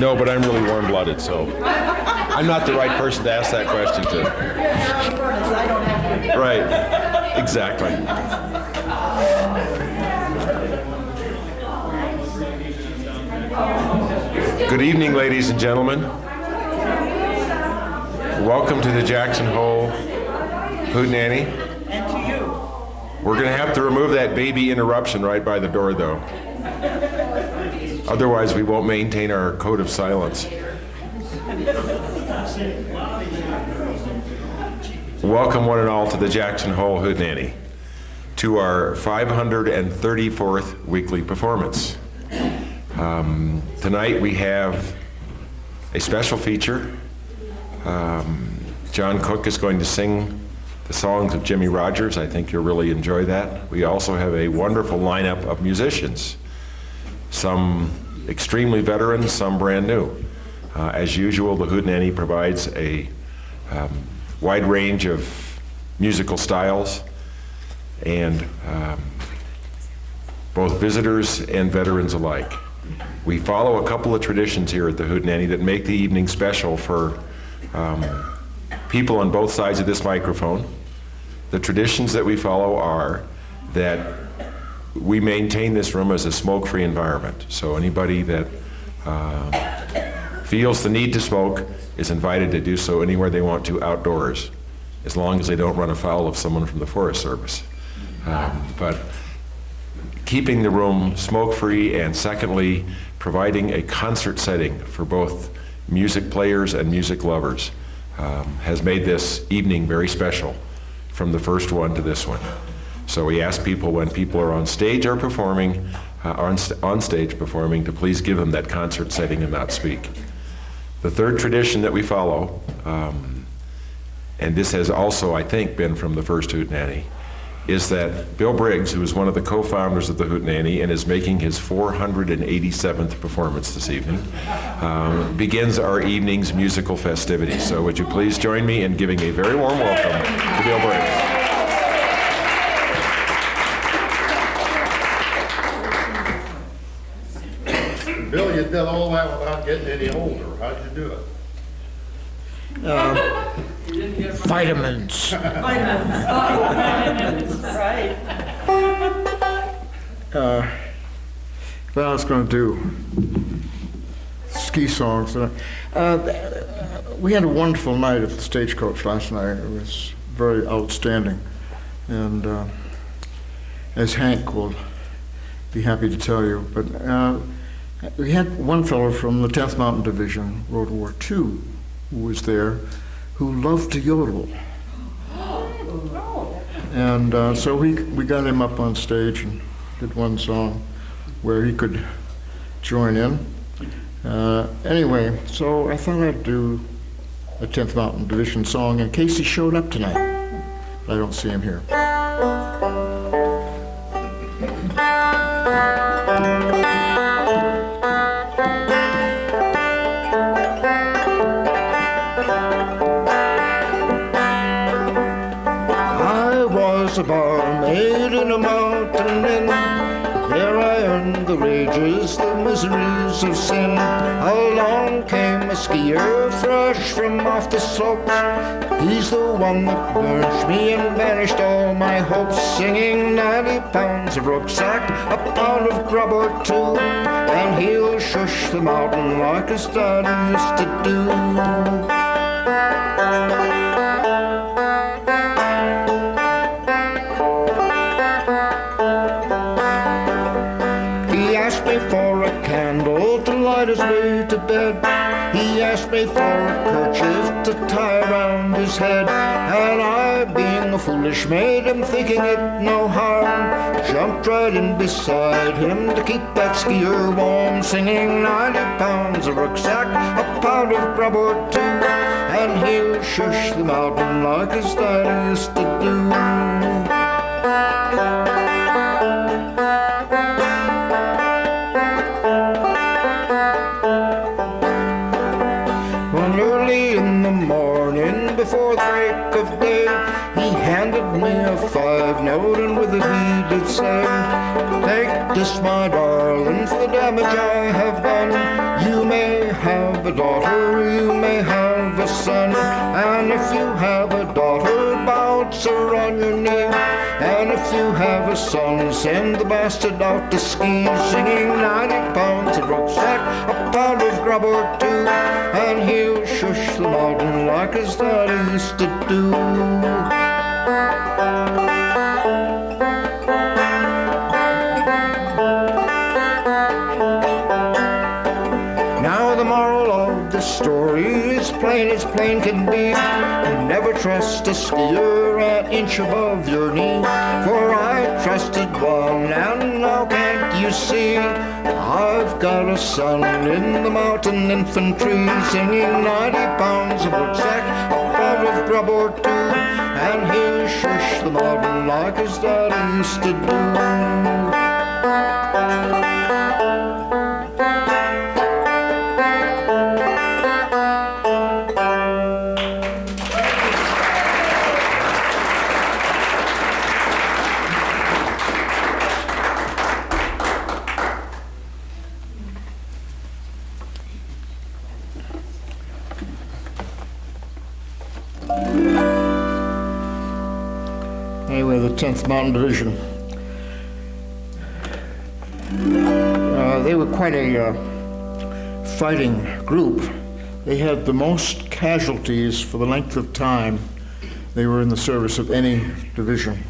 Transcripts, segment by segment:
No, but I'm really warm-blooded, so I'm not the right person to ask that question to. Right, exactly. Good evening, ladies and gentlemen. Welcome to the Jackson Hole Hootenanny. And to you. We're going to have to remove that baby interruption right by the door, though. Otherwise, we won't maintain our code of silence. Welcome, one and all, to the Jackson Hole Hootenanny, to our 534th weekly performance. Tonight we have a special feature. John Cook is going to sing the songs of Jimmie Rodgers. I think you'll really enjoy that. We also have a wonderful lineup of musicians, some extremely veteran, some brand new. As usual, the Hootenanny provides a wide range of musical styles, and both visitors and veterans alike. We follow a couple of traditions here at the Hootenanny that make the evening special for people on both sides of this microphone. The traditions that we follow are that we maintain this room as a smoke-free environment. So anybody that feels the need to smoke is invited to do so anywhere they want to outdoors, as long as they don't run afoul of someone from the Forest Service. But keeping the room smoke-free, and secondly, providing a concert setting for both music players and music lovers has made this evening very special, from the first one to this one. So we ask people, when people are on stage or performing, on stage performing, to please give them that concert setting and not speak. The third tradition that we follow, and this has also, I think, been from the first Hootenanny, is that Bill Briggs, who is one of the co-founders of the Hootenanny and is making his 487th performance this evening, begins our evening's musical festivities. So would you please join me in giving a very warm welcome to Bill Briggs. Bill, you did all that without getting any older. How'd you do it? Vitamins. Vitamins. Right. Well, I was going to do ski songs. We had a wonderful night at the Stagecoach last night. It was very outstanding. And as Hank will be happy to tell you, but we had one fellow from the 10th Mountain Division, World War II, who was there, who loved to yodel. And so we got him up on stage and did one song where he could join in. Anyway, so I thought I'd do a 10th Mountain Division song in case he showed up tonight. I don't see him here. A barmaid in a mountain inn. There I earned the rages, the miseries of sin. Along came a skier, fresh from off the slopes. He's the one that burnt me and vanished all my hopes. Singing 90 pounds of rucksack, a pound of grub or two, and he'll shush the mountain like his daddy used to do. His way to bed. He asked me for a kerchief to tie around his head, and I, being a foolish maid, am thinking it no harm, jumped right in beside him to keep that skier warm, singing 90 pounds of rucksack, a pound of grub or two, and he'll shush the mountain like his daddy used to do. Before the break of day, he handed me a 5-note, and with it he did say, take this, my darling, for the damage I have done. You may have a daughter, you may have a son, and if you have a daughter, bounce her on your knee. And if you have a son, send the bastard out to ski, singing 90 pounds of rucksack, a pound of grub or two, and he'll shush the mountain like his daddy used to do. Now the moral of the story is plain as plain can be. Never trust a skier an inch above your knee, for I trusted one, and now can't you see? I've got a son in the mountain infantry, singing 90 pounds of rucksack, a pound of grub or two, and he'll shush the mountain like his daddy used to do. Anyway, the 10th Mountain Division. They were quite a fighting group. They had the most casualties for the length of time they were in the service of any division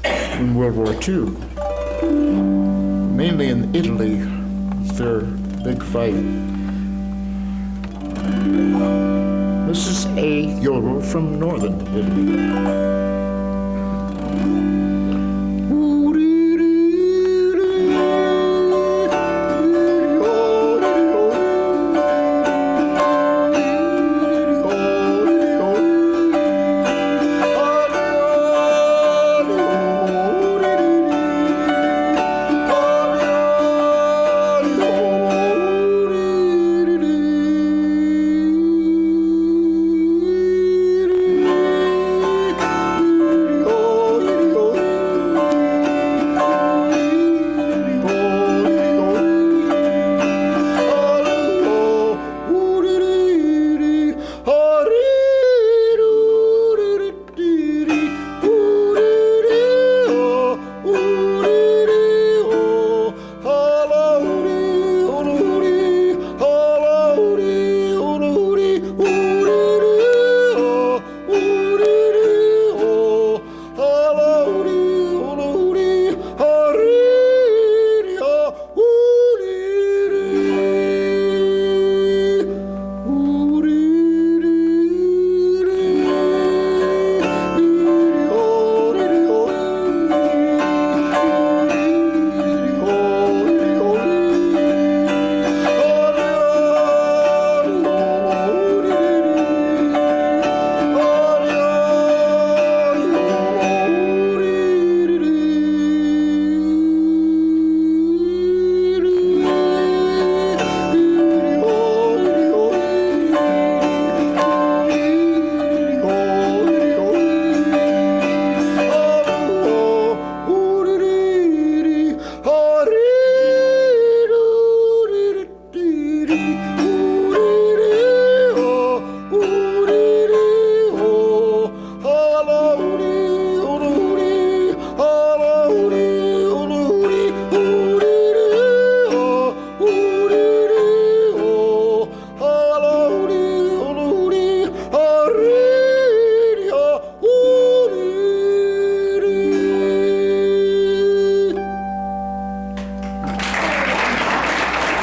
in World War II. Mainly in Italy was their big fight. This is a yodel from northern Italy.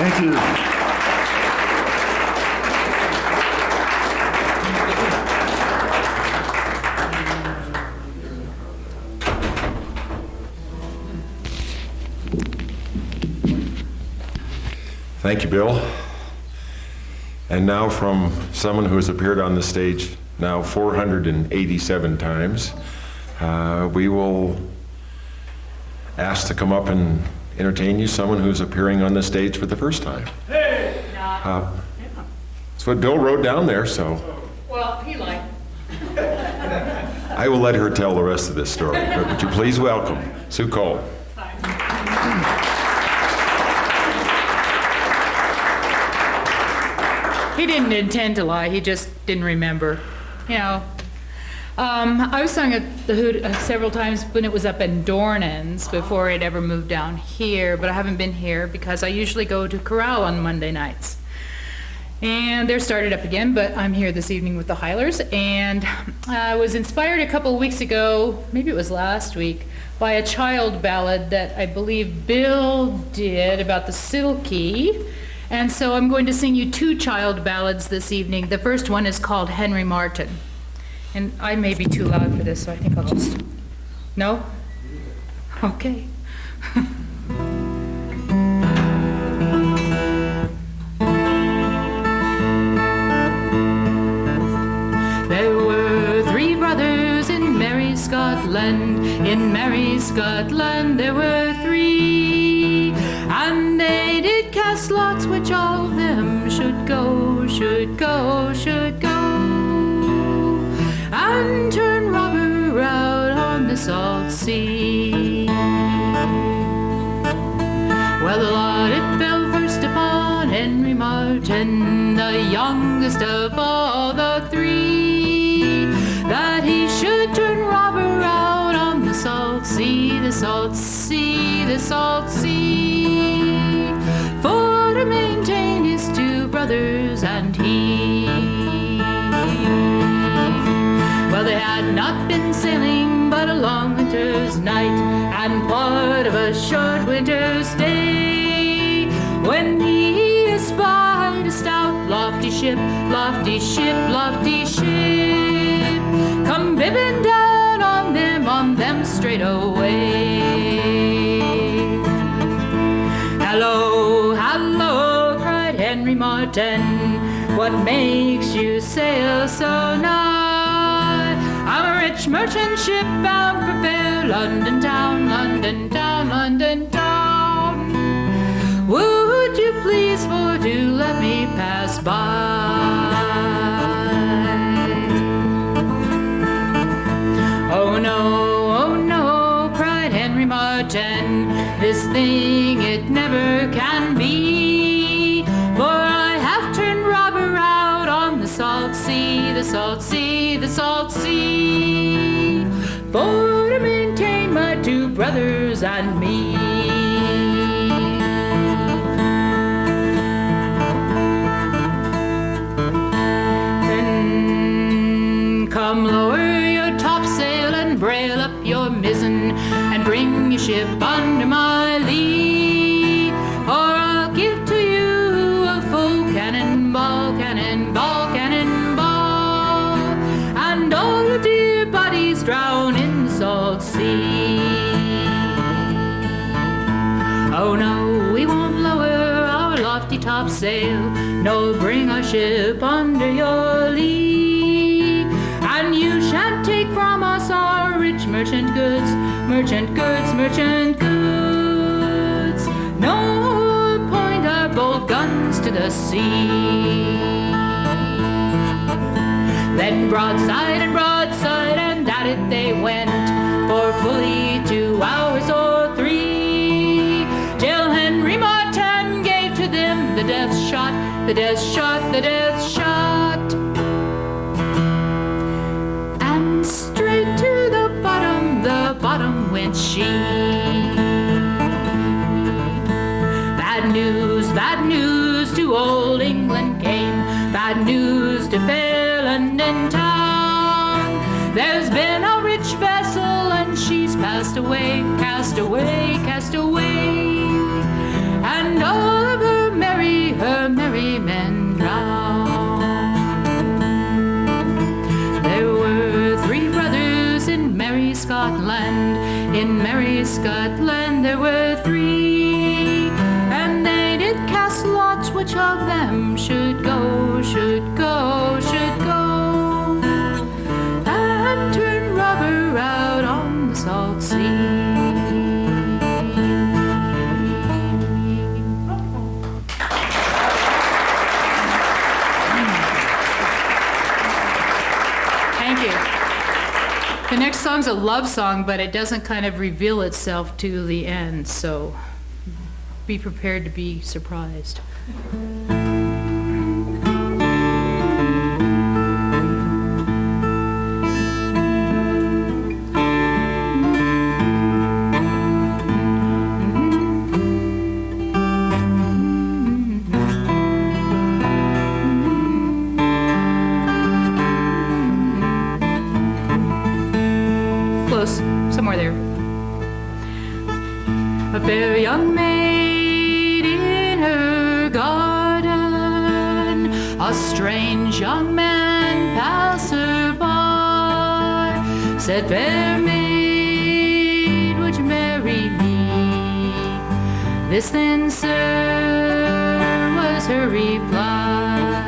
Thank you. Thank you, Bill. And now from someone who has appeared on the stage now 487 times, we will ask to come up and entertain you someone who's appearing on the stage for the first time. Hey! That's what Bill wrote down there, so. Well, he liked. I will let her tell the rest of this story, but would you please welcome Sue Cole. He didn't intend to lie, he just didn't remember. You know, I was sung at the Hoot several times when it was up in Dornan's before it ever moved down here, but I haven't been here because I usually go to Corral on Monday nights. And they're started up again, but I'm here this evening with the Hylers, and I was inspired a couple of weeks ago, maybe it was last week, by a child ballad that I believe Bill did about the Silky. And so I'm going to sing you two child ballads this evening. The first one is called Henry Martin. And I may be too loud for this, so I think I'll just... No? Okay. There were three brothers in merry Scotland. In merry Scotland there were three. And they did cast lots which of them should go, should go, should go. And turn robber out on the salt sea. Well, the lot it fell first upon Henry Martin, the youngest of all the three, that he should turn robber out on the salt sea, the salt sea, the salt sea, for to maintain his two brothers and he. Well, they had not been sailing but a long winter's night and part of a short winter's day, when he espied a stout lofty ship, lofty ship, lofty ship, come bibbing down on them straight away. Hello, hello, cried Henry Martin, what makes you sail so nigh? I'm a rich merchant ship bound for fair London town, London town, London town. Would you please for to let me pass by? Oh no, cried Henry Martin, this thing it never can be, for I have turned robber out on the salt sea, the salt sea, the salt sea, for to maintain my two brothers and me. Then come lower your topsail and brail up your mizzen, and bring your ship under my lee, or I'll give to you a full cannonball, cannonball, cannonball, and all your dear bodies drown in the salt sea. Oh no, we won't lower our lofty topsail, no, bring our ship under your lee, and you shan't take from us our rich merchant goods, merchant goods, merchant goods, nor point our bold guns to the sea. Then broadside and at it they went, for fully 2 hours or 3, till Henry Martin gave to them the death shot, the death shot, the death shot, and straight to the bottom went she. Bad news to old England came, bad news to fair London town. There's been a rich vessel and she's passed away, cast away, cast away, and all of her merry men drowned. There were 3 brothers in merry Scotland, in merry Scotland there were 3, and they did cast lots which of them should go, should go, should go, and turn robber out on the salt sea. Thank you. The next song's a love song, but it doesn't kind of reveal itself to the end, so be prepared to be surprised. Somewhere there. A fair young maid in her garden, a strange young man passed her by, said, fair maid, would you marry me? This then, sir, was her reply.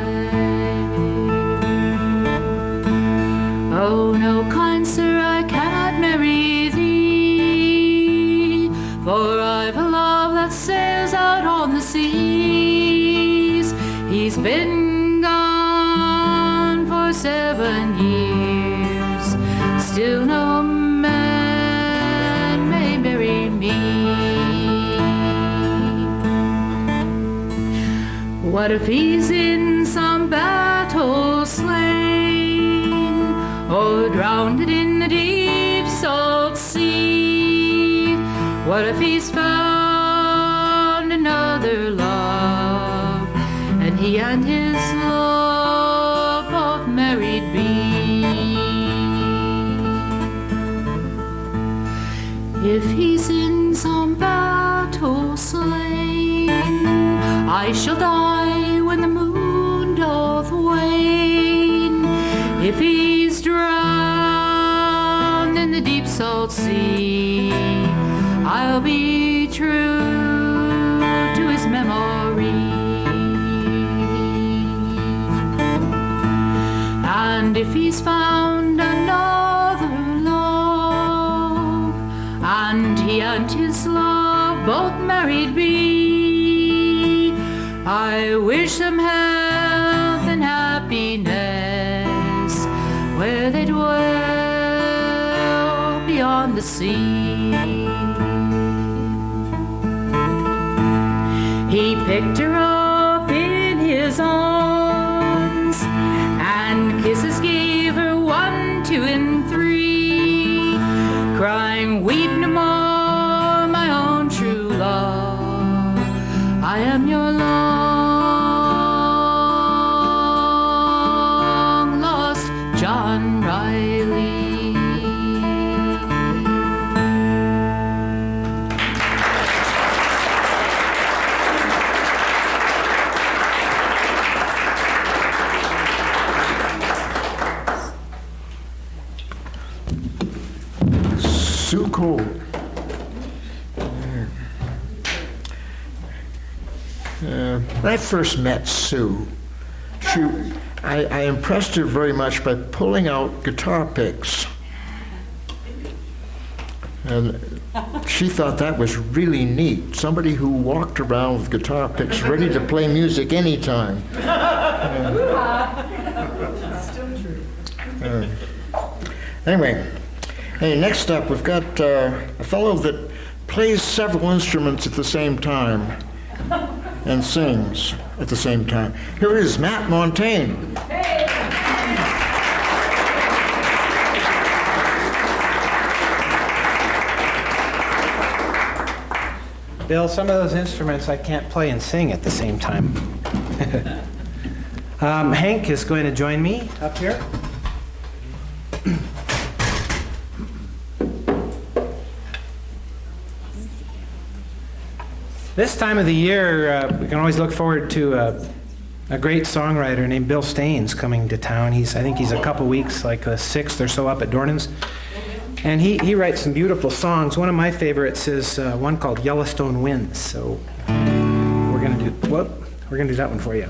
Oh no, kind sir, I cannot marry thee, for I've a love that sails out on the seas. He's been gone for 7 years, still no man may marry me. What if he's in some battle slain, or drowned in the deep salt sea? What if he's found another love, and he and his love both married be? If he's in some battle slain, I shall die when the moon doth wane. If he's drowned in the deep salt sea, I'll be true to his memory. And if he's found another love, and he and his love both married be, I wish them health and happiness where they dwell beyond the sea. He picked her up in his arms, and kisses gave her 1, 2, and 3, crying, weep no more, my own true love, I am your long lost John Riley. Sue Cole. When I first met Sue, I impressed her very much by pulling out guitar picks. And she thought that was really neat. Somebody who walked around with guitar picks ready to play music anytime. Anyway, hey, next up we've got a fellow that plays several instruments at the same time and sings at the same time. Here is Matt Montaigne. Bill, some of those instruments I can't play and sing at the same time. Hank is going to join me up here. This time of the year, we can always look forward to a great songwriter named Bill Staines coming to town. I think he's a couple weeks, like the 6th or so, up at Dornan's. And he writes some beautiful songs. One of my favorites is one called Yellowstone Winds. So we're gonna do that one for you.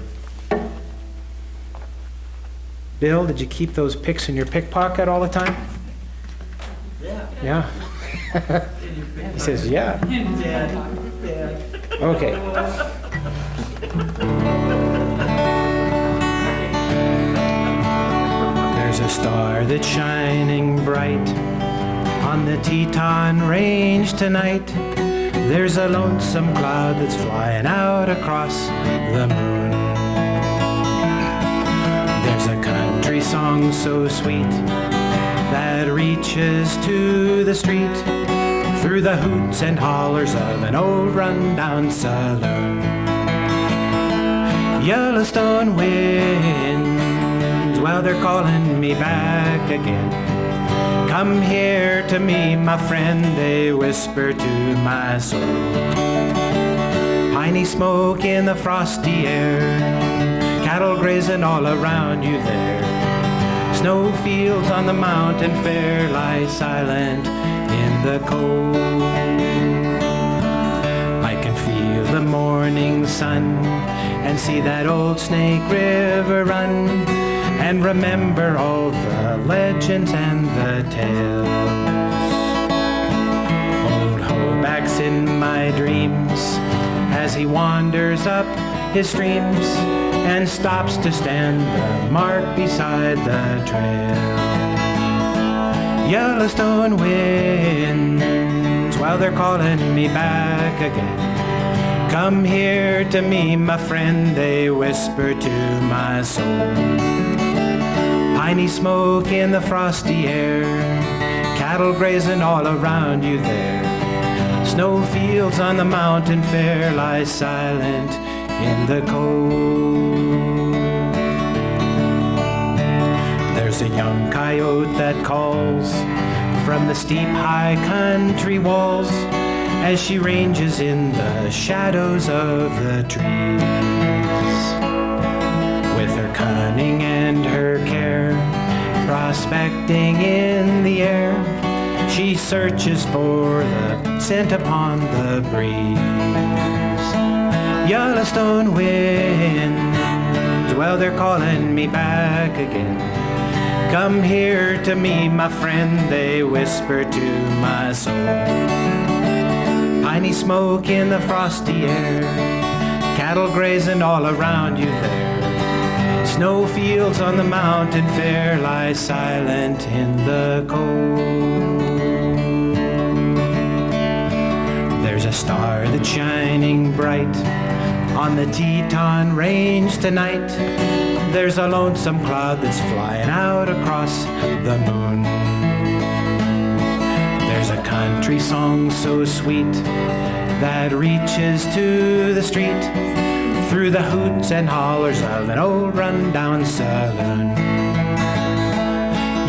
Bill, did you keep those picks in your pick pocket all the time? Yeah. He says, yeah. Okay. There's a star that's shining bright on the Teton Range tonight. There's a lonesome cloud that's flying out across the moon. There's a country song so sweet that reaches to the street through the hoots and hollers of an old run-down saloon. Yellowstone winds, well, they're calling me back again. Come here to me, my friend, they whisper to my soul. Piney smoke in the frosty air, cattle grazing all around you there. Snowfields on the mountain fair lie silent in the cold. I can feel the morning sun and see that old Snake River run, and remember all the legends and the tales. Old Hoback's in my dreams as he wanders up his streams and stops to stand the mark beside the trail. Yellowstone winds, well, they're calling me back again. Come here to me, my friend, they whisper to my soul. Piney smoke in the frosty air, cattle grazing all around you there. Snowfields on the mountain fair lie silent in the cold. There's a young coyote that calls from the steep high country walls as she ranges in the shadows of the trees. With her cunning and her care, prospecting in the air, she searches for the scent upon the breeze. Yellowstone winds, well, they're calling me back again. Come here to me, my friend, they whisper to my soul. Piney smoke in the frosty air, cattle grazing all around you there. Snowfields on the mountain fair lie silent in the cold. There's a star that's shining bright on the Teton Range tonight. There's a lonesome cloud that's flying out across the moon. There's a country song so sweet that reaches to the street through the hoots and hollers of an old run-down saloon.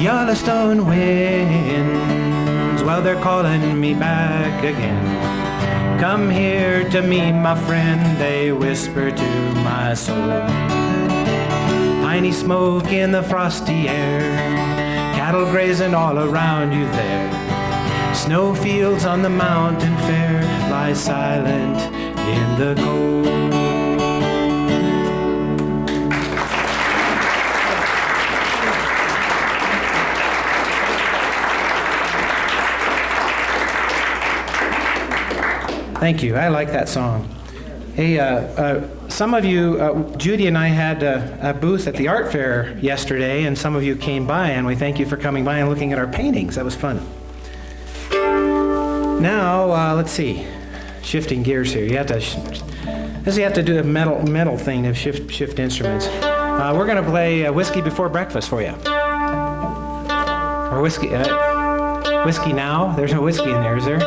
Yellowstone winds, well, they're calling me back again. Come here to me, my friend, they whisper to my soul. Piney smoke in the frosty air, cattle grazing all around you there. Snowfields on the mountain fair lie silent in the cold. Thank you. I like that song. Hey, some of you, Judy and I had a booth at the art fair yesterday, and some of you came by, and we thank you for coming by and looking at our paintings. That was fun. Now, let's see. Shifting gears here. You have to do a metal thing to shift instruments. We're going to play Whiskey Before Breakfast for you. Or whiskey now? There's no whiskey in there, is there?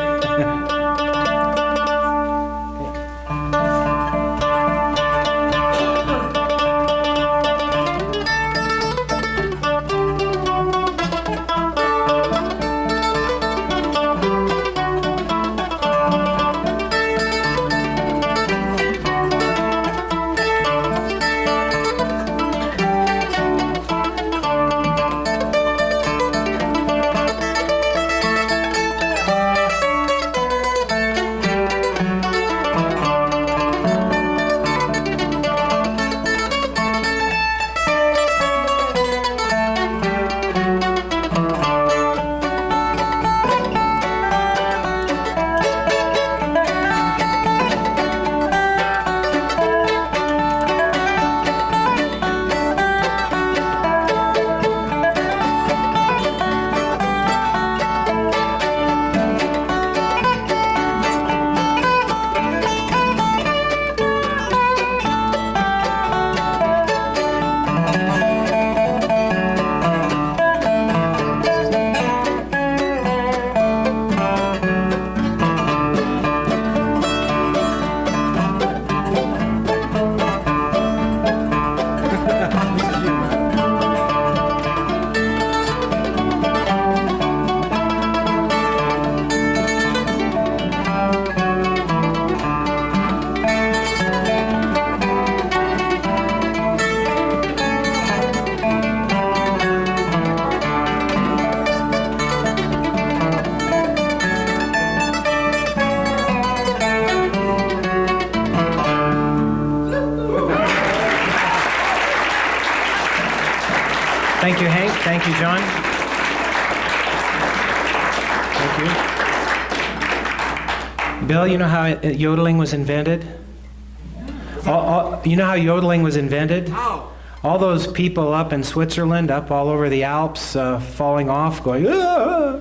Thank you, John. Thank you. Bill, you know how yodeling was invented? You know how yodeling was invented? How? All those people up in Switzerland, up all over the Alps, falling off, going, "Ah!"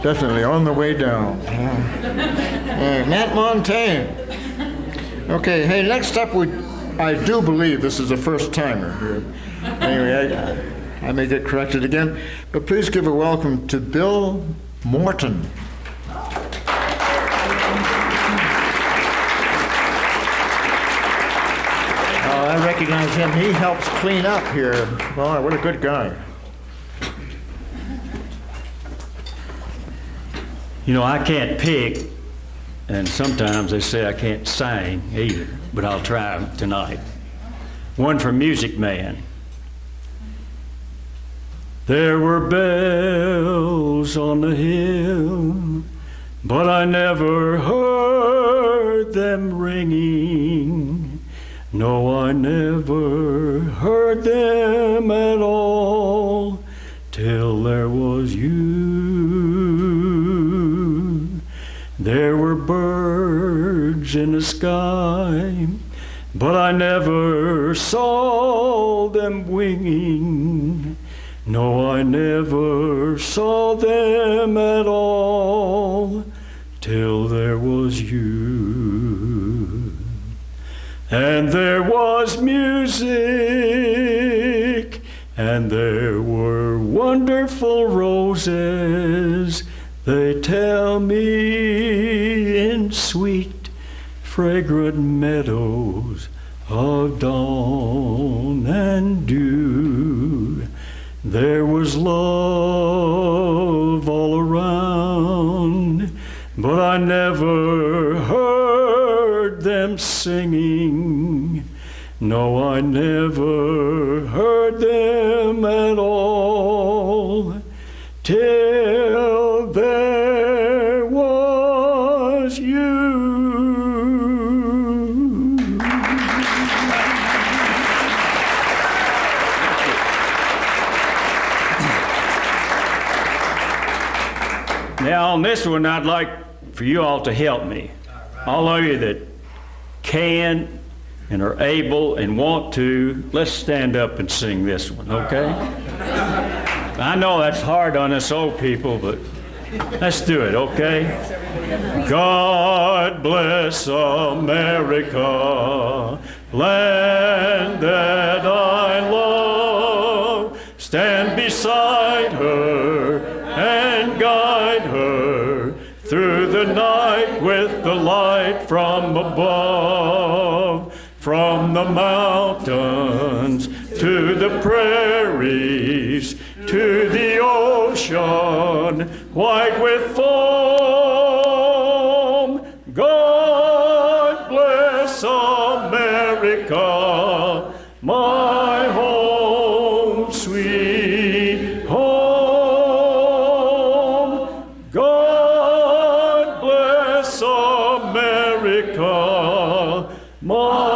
Definitely on the way down. Matt Montaigne. Okay, hey, next up, I do believe this is a first timer here. Anyway, I may get corrected again, but please give a welcome to Bill Morton. I recognize him. He helps clean up here. Boy, what a good guy. You know, I can't pick, and sometimes they say I can't sing either, but I'll try tonight. One from Music Man. There were bells on the hill, but I never heard them ringing. No, I never heard them at all till there was you. There were birds in the sky, but I never saw them winging. No, I never saw them at all till there was you. And there was music, and there were wonderful roses, they tell me, in sweet, fragrant meadows of dawn and dew. There was love all around, but I never heard them singing. No, I never heard them at all till there was you. Now on this one, I'd like for you all to help me. All of you that can and are able and want to, let's stand up and sing this one, okay? I know that's hard on us old people, but let's do it, okay? God bless America, land that I love. Stand beside her and guide her through the night with the light from above. From the mountains to the prairies, to the ocean, white with foam. God bless America, my home, sweet home. God bless America, my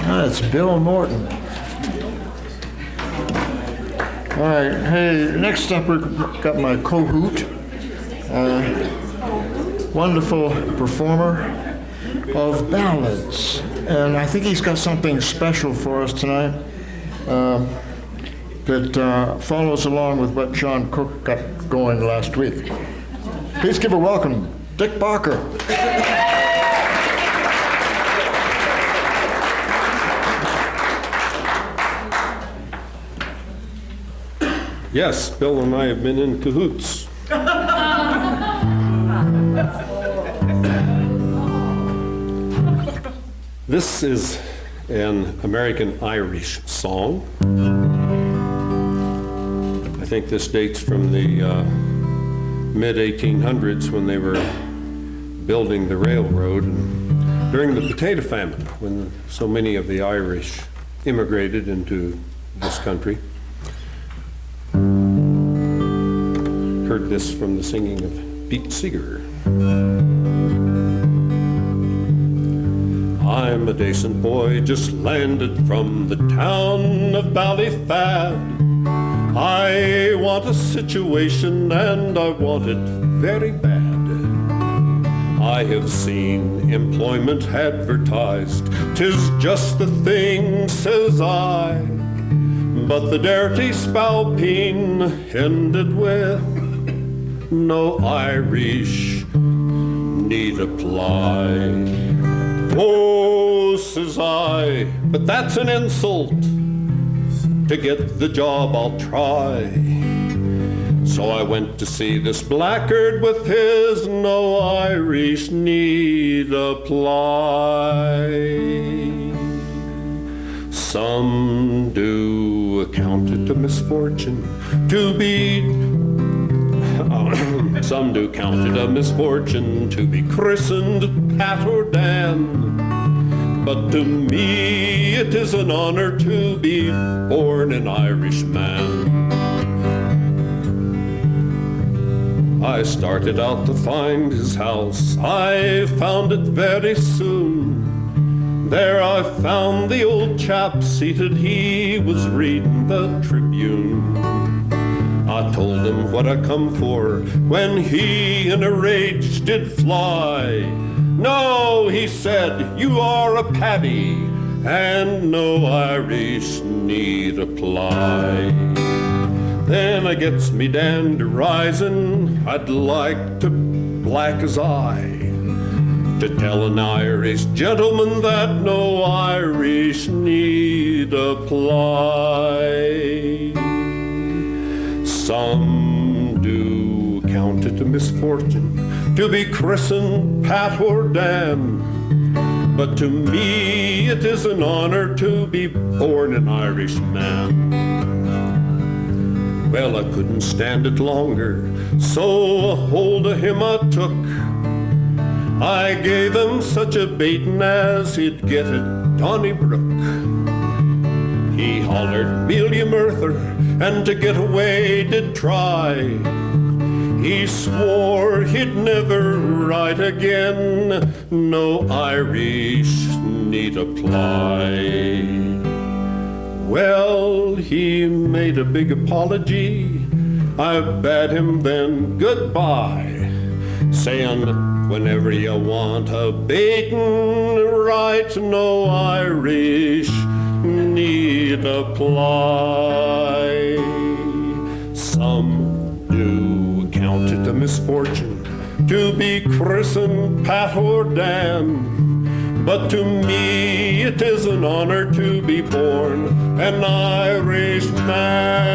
That's Bill Morton. All right, hey, next up we've got my co-hoot, wonderful performer of ballads. And I think he's got something special for us tonight that follows along with what John Cook got going last week. Please give a welcome, Dick Barker. Yes, Bill and I have been in cahoots. This is an American Irish song. I think this dates from the mid-1800s when they were building the railroad. And during the potato famine, when so many of the Irish immigrated into this country, heard this from the singing of Pete Seeger. I'm a decent boy, just landed from the town of Ballyfad. I want a situation and I want it very bad. I have seen employment advertised, 'tis just the thing, says I. But the dirty spalpeen ended with no Irish need apply. Oh, says I, but that's an insult. To get the job I'll try. So I went to see this blackguard with his no Irish need apply. Some do account it a misfortune to be some do count it a misfortune to be christened Pat or Dan. But to me it is an honor to be born an Irishman. I started out to find his house. I found it very soon. There I found the old chap seated. He was reading the Tribune. I told him what I come for when he in a rage did fly. No, he said, you are a paddy and no Irish need apply. Then I gets me dander rising. I'd like to black his eye to tell an Irish gentleman that no Irish need apply. Some do count it a misfortune to be christened Pat or Dan, but to me it is an honor to be born an Irishman. Well, I couldn't stand it longer, so a hold of him I took. I gave him such a beating as he'd get at Donnybrook. He hollered, "Meal you Murther," and to get away did try. He swore he'd never write again, no Irish need apply. Well, he made a big apology. I bade him then goodbye, saying, whenever you want a baitin' right, no Irish need apply. Some do count it a misfortune to be christened Pat or Dan, but to me it is an honor to be born an Irishman.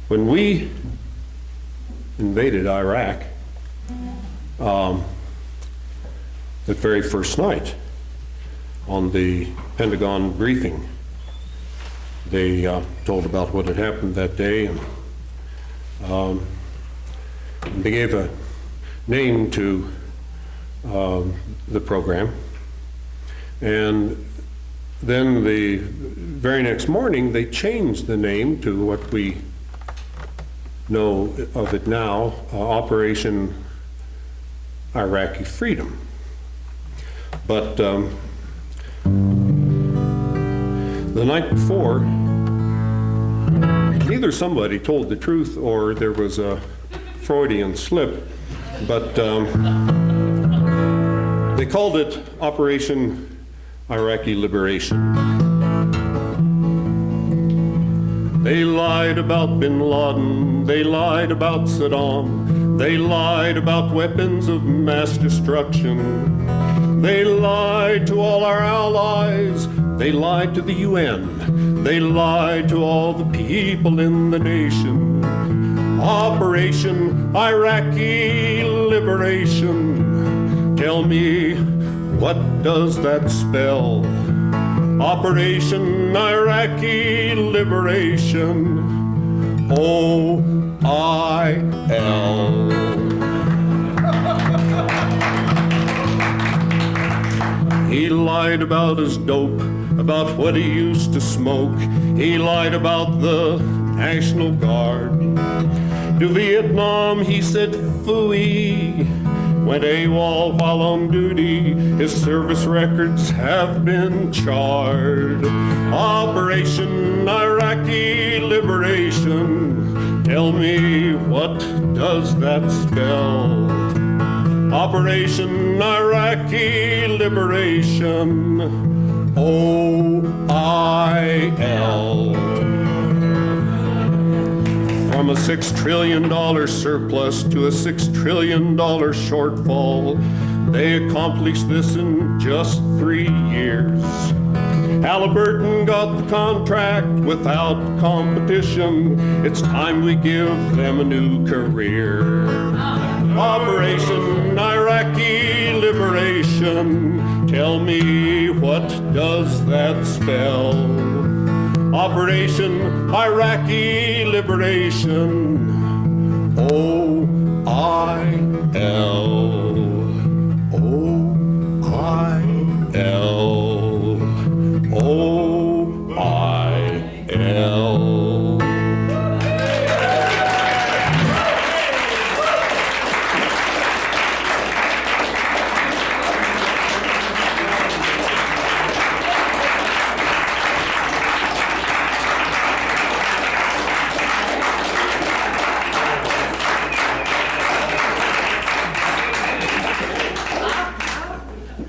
When we invaded Iraq, that very first night on the Pentagon briefing, they told about what had happened that day, and they gave a name to the program. And then the very next morning, they changed the name to what we know of it now, Operation Iraqi Freedom. But the night before, either somebody told the truth or there was a Freudian slip, but they called it Operation Iraqi Liberation. They lied about bin Laden, they lied about Saddam, they lied about weapons of mass destruction. They lied to all our allies, They lied to the UN. They lied to all the people in the nation. Operation Iraqi Liberation. Tell me, what does that spell? Operation Iraqi Liberation. O-I-L. He lied about his dope, about what he used to smoke. He lied about the National Guard. To Vietnam, he said phooey. Went AWOL while on duty. His service records have been charred. Operation Iraqi Liberation. Tell me, what does that spell? Operation Iraqi Liberation. O-I-L. From a $6 trillion surplus to a $6 trillion shortfall, they accomplished this in just 3 years. Halliburton got the contract without competition. It's time we give them a new career. Operation Iraqi Liberation. Tell me, what does that spell? Operation Iraqi Liberation. O-I-L. O-I-L. O-I-L.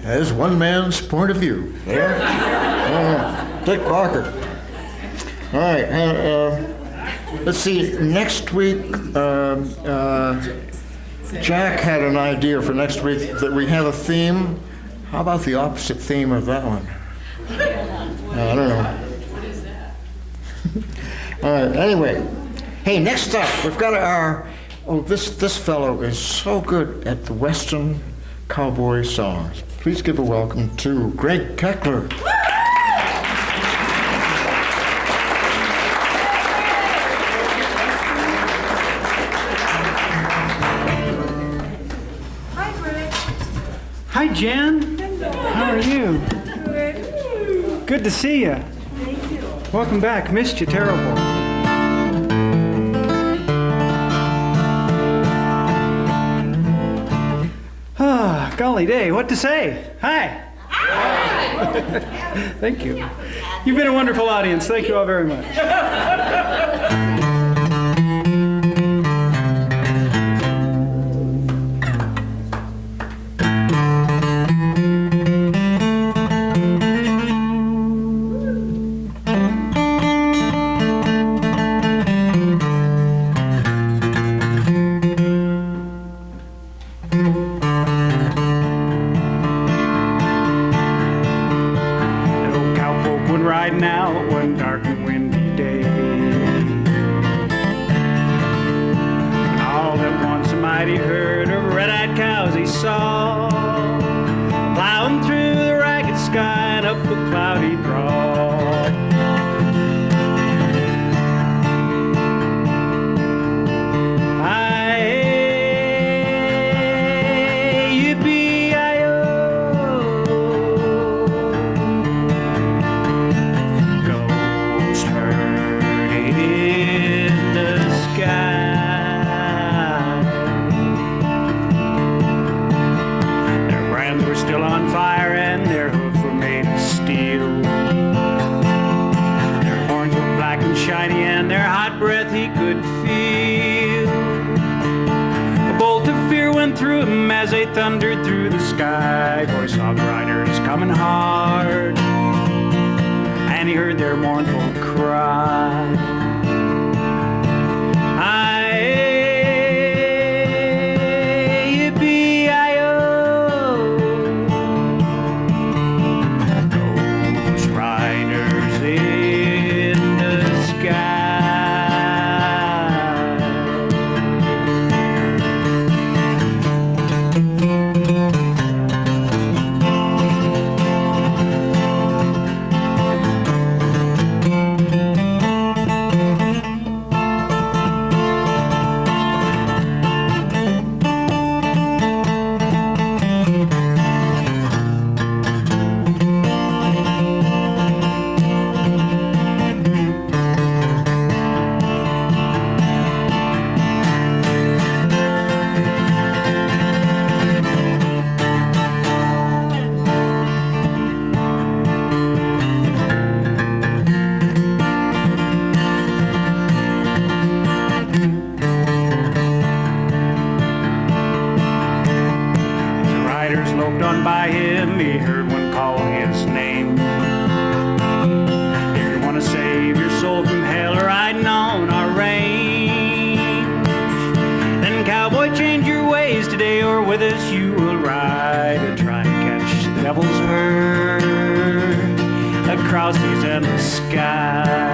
As one man's point of view. Yeah. Dick Barker. All right. Let's see. Next week, Jack had an idea for next week that we have a theme. How about the opposite theme of that one? I don't know. What is that? All right. Anyway, hey, next up, we've got our. Oh, this fellow is so good at the Western cowboy songs. Please give a welcome to Greg Keckler. Hi, Greg. Hi, Jen. How are you? Good. Good to see you. Thank you. Welcome back. Missed you terrible. Ah, golly day, what to say? Hi. Thank you. You've been a wonderful audience. Thank you all very much. Thundered through the sky, voice of the riders coming hard, and he heard their mournful cry. Yippee-yi-oh, goes riding time he heard one call his name. If you want to save your soul from hell riding on our range, then cowboy, change your ways today, or with us you will ride and try to catch the devil's herd across these endless skies.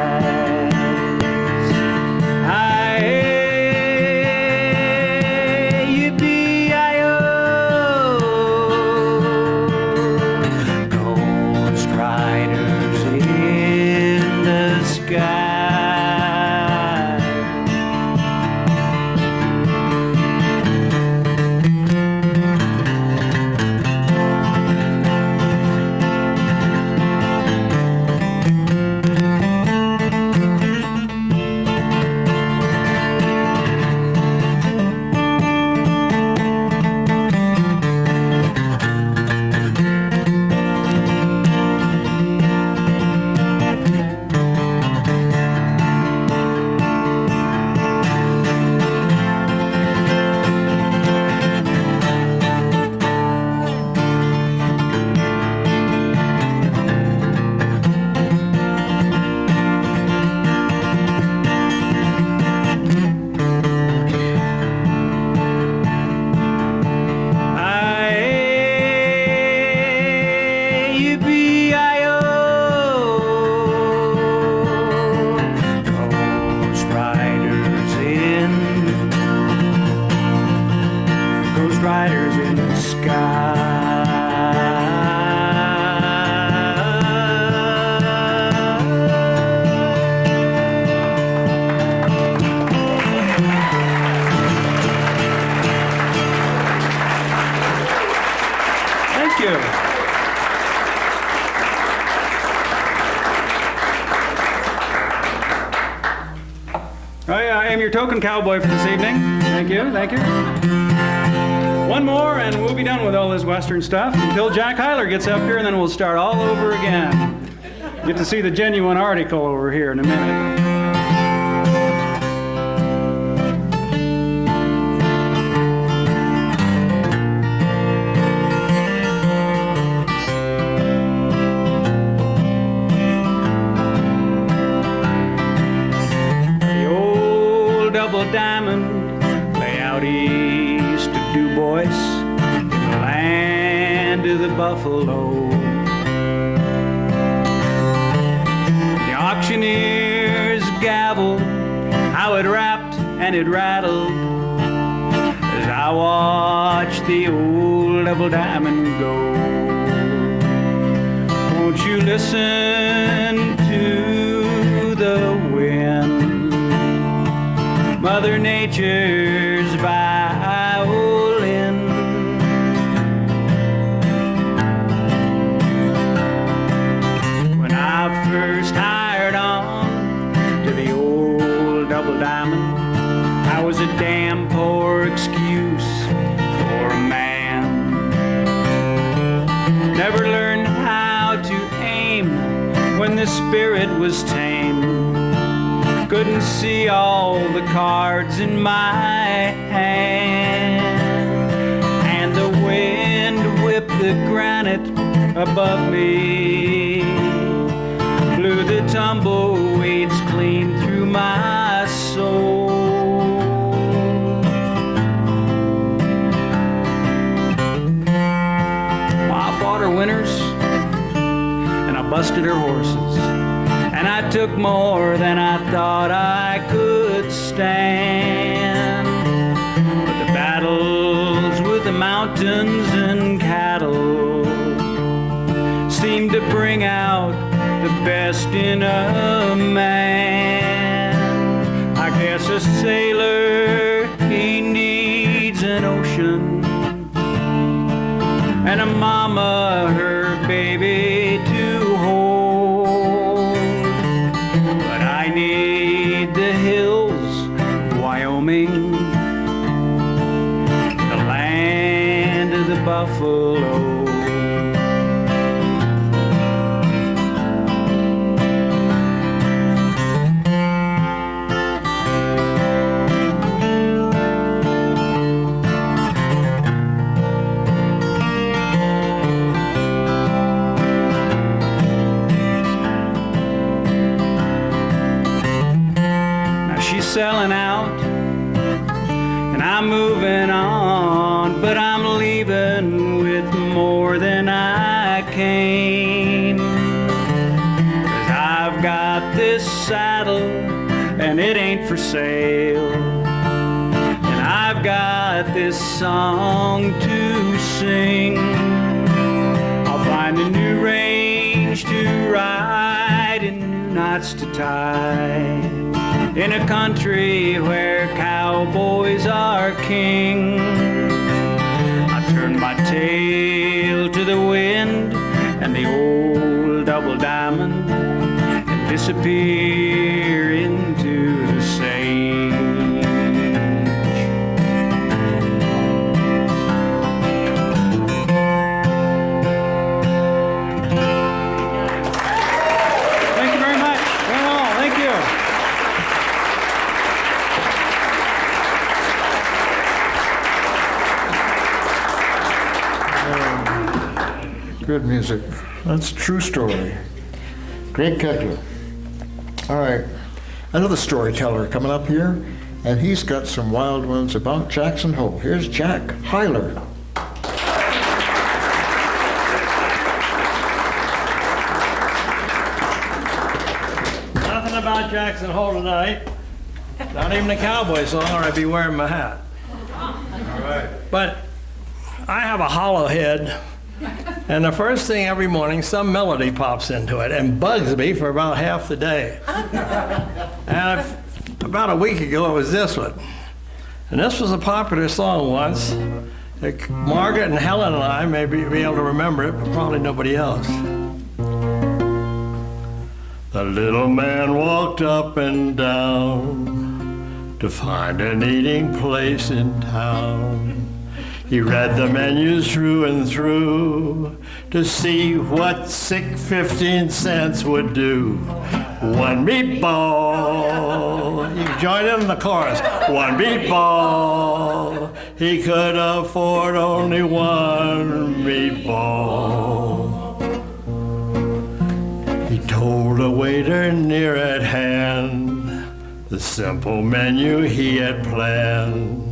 Ghost riders in the sky. I am your token cowboy for this evening. Thank you, thank you. One more and we'll be done with all this Western stuff until Jack Hyler gets up here, and then we'll start all over again. Get to see the genuine article over here in a minute. Diamond lay out east of Du Bois, in the land of the buffalo. The auctioneer's gavel, how it rapped and it rattled as I watched the old double diamond go. Won't you listen to the wind, Mother Nature's violin? When I first hired on to the old double diamond, I was a damn poor excuse for a man. Never learned how to aim when the spirit was tame. Couldn't see all the cards in my hand, and the wind whipped the granite above me, blew the tumbleweeds clean through my soul. I fought her winters and I busted her horses, and I took more than I thought I could stand. But the battles with the mountains and cattle seemed to bring out the best in a man. I guess a sailor, he needs an ocean, and a mama, her baby to hold. I need the hills of Wyoming, the land of the buffalo. selling out, and I'm moving on, but I'm leaving with more than I came. 'Cause I've got this saddle, and it ain't for sale, and I've got this song to sing. I'll find a new range to ride and new knots to tie, in a country where cowboys are king. I turn my tail to the wind and the old double diamond, and disappear into the sage. Thank you very much. Well, thank you. Good music. That's a true story. Great Keckler. All right, another storyteller coming up here, and he's got some wild ones about Jackson Hole. Here's Jack Hyler. Nothing about Jackson Hole tonight. Not even a cowboy song, or I'd be wearing my hat. All right. But I have a hollow head, and the first thing every morning, some melody pops into it and bugs me for about half the day. And about a week ago, it was this one. And this was a popular song once. Margaret and Helen and I may be able to remember it, but probably nobody else. The little man walked up and down to find an eating place in town. He read the menus through and through to see what sick 15 cents would do. One meatball. You can join in the chorus. One meatball. He could afford only one meatball. He told a waiter near at hand the simple menu he had planned.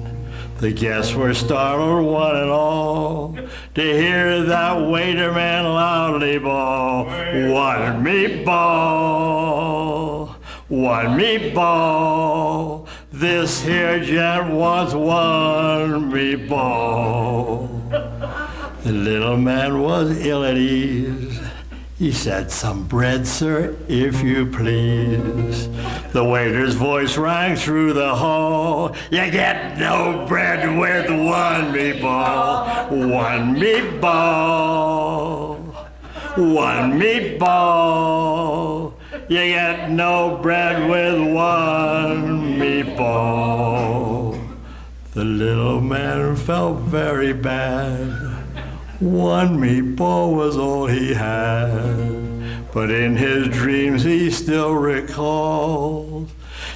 The guests were startled, one and all, to hear that waiter man loudly bawl, "One meatball, one meatball, this here gent wants one meatball." The little man was ill at ease. He said, "Some bread, sir, if you please." The waiter's voice rang through the hall, "You get no bread with one meatball, one meatball, one meatball. You get no bread with one meatball." The little man felt very bad. One meatball was all he had, but in his dreams he still recalls,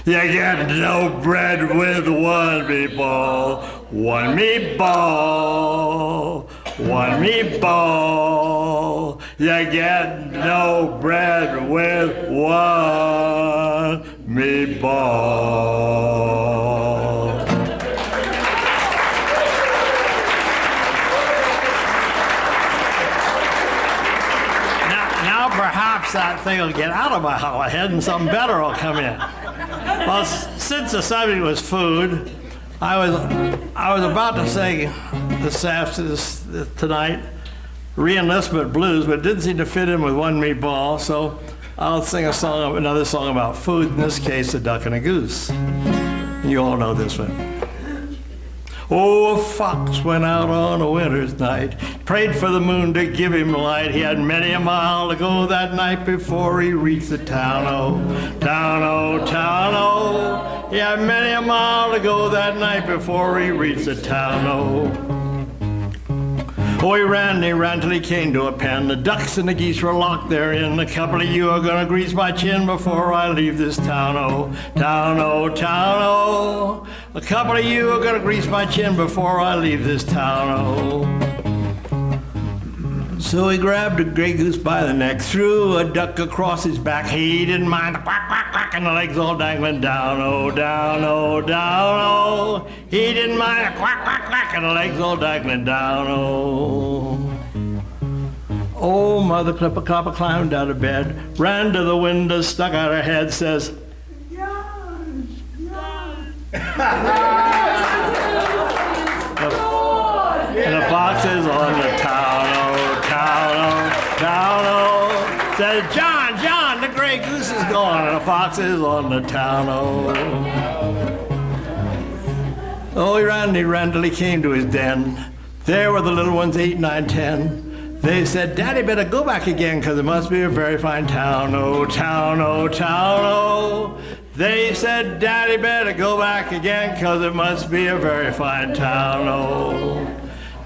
"You get no bread with one meatball, one meatball, one meatball. You get no bread with one meatball." Perhaps that thing will get out of my hollow head and something better will come in. Well, since the subject was food, I was about to sing tonight, re-enlistment blues, but it didn't seem to fit in with one meatball, so I'll sing another song about food, in this case, a duck and a goose. You all know this one. Oh, a fox went out on a winter's night, prayed for the moon to give him light. He had many a mile to go that night before he reached the town, oh, town, oh, town, oh. He had many a mile to go that night before he reached the town, oh. Oh, he ran till he came to a pen. The ducks and the geese were locked therein. A couple of you are gonna grease my chin before I leave this town, oh, town, oh, town, oh. A couple of you are gonna grease my chin before I leave this town, oh. So he grabbed a gray goose by the neck, threw a duck across his back. He didn't mind the quack, quack, quack, and the legs all dangling down, oh, down, oh, down, oh. He didn't mind the quack, quack, quack, and the legs all dangling down, oh. Oh, Mother Clipper Clopper climbed out of bed, ran to the window, stuck out her head, says, and the fox is on the town, oh, town, oh, town, oh. Says, John, John, the gray goose is gone, and the fox is on the town, oh. Oh, he ran till he came to his den. There were the little ones, 8, 9, 10. They said, Daddy better go back again, 'cause it must be a very fine town, oh, town, oh, town, oh. They said, Daddy better go back again, 'cause it must be a very fine town, oh.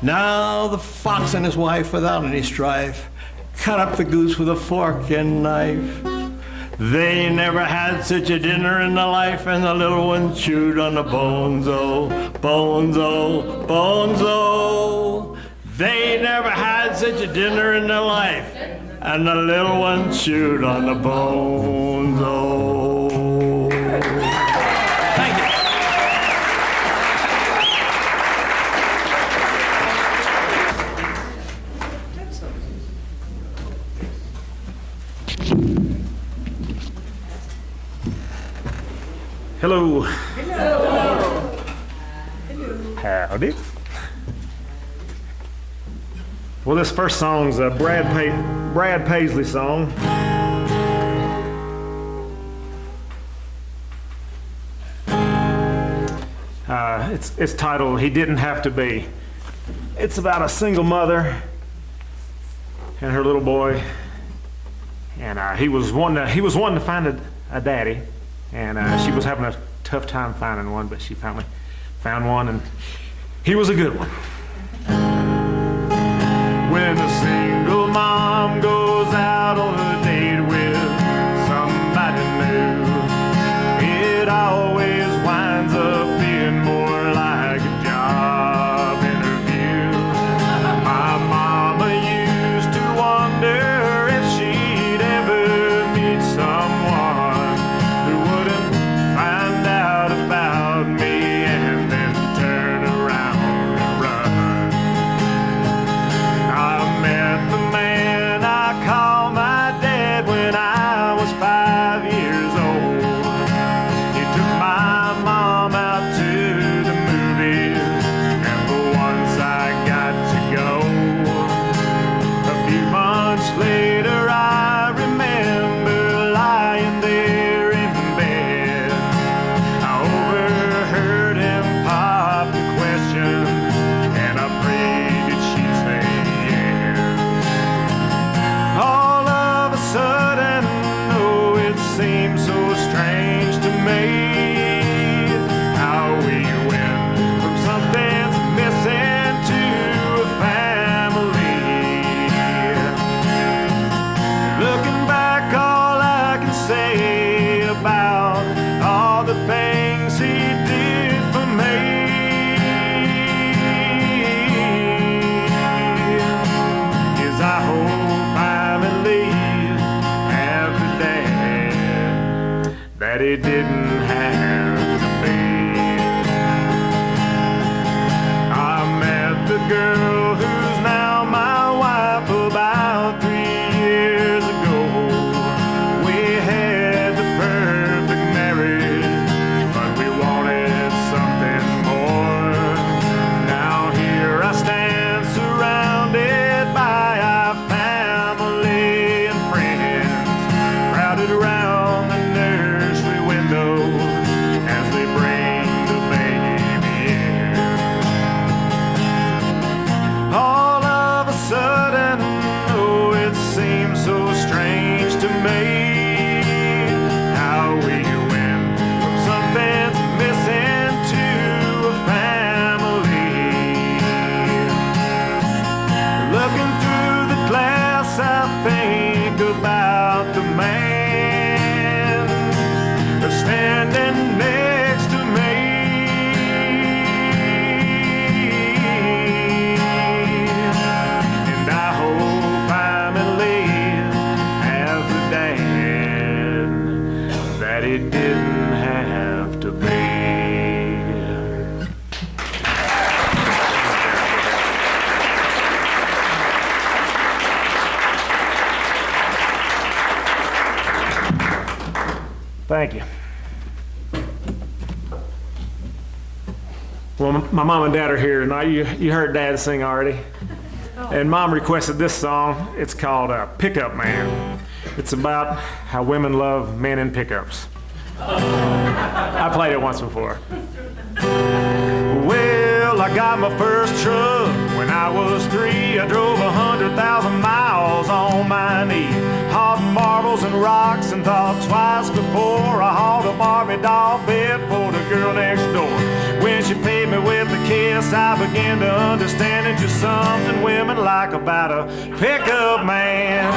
Now the fox and his wife, without any strife, cut up the goose with a fork and knife. They never had such a dinner in their life, and the little one chewed on the bones, oh, bones, oh, bones, oh. They never had such a dinner in their life, and the little one chewed on the bones, oh. Thank you. Hello. Hello. Howdy. Well, this first song's a Brad Paisley song. It's titled "He Didn't Have to Be." It's about a single mother and her little boy, and he was wanting to find a daddy, and she was having a tough time finding one, but she finally found one, and he was a good one. When a single mom goes out on a date with somebody new, it always winds up being more like a job interview. My mama used to wonder if she'd ever meet someone who wouldn't find out about me and then turn around and run. I met the man I call my dad when I was 5 years old. He took my mom out to the movies, and for once I got to go. A few months later I remember lying there in bed. I overheard him pop the question, and I prayed that she'd say yes. All of a sudden, oh, it seemed so strange to me how we went from something's missing to a family. Looking back, all I can say about all the things he did for me is I hope I'm at least half the dad that he didn't have to be. I met the girl who's now my wife about 3 years ago. We had the perfect marriage Thank you. Well, my mom and dad are here tonight. You heard Dad sing already. And Mom requested this song. It's called Pickup Man. It's about how women love men in pickups. I played it once before. Well, I got my first truck when I was 3. I drove 100,000 miles on my knee, hauled marbles and rocks, and thought twice before I hauled a Barbie doll bed for the girl next door. When she paid me with a kiss, I began to understand it's just something women like about a pickup man.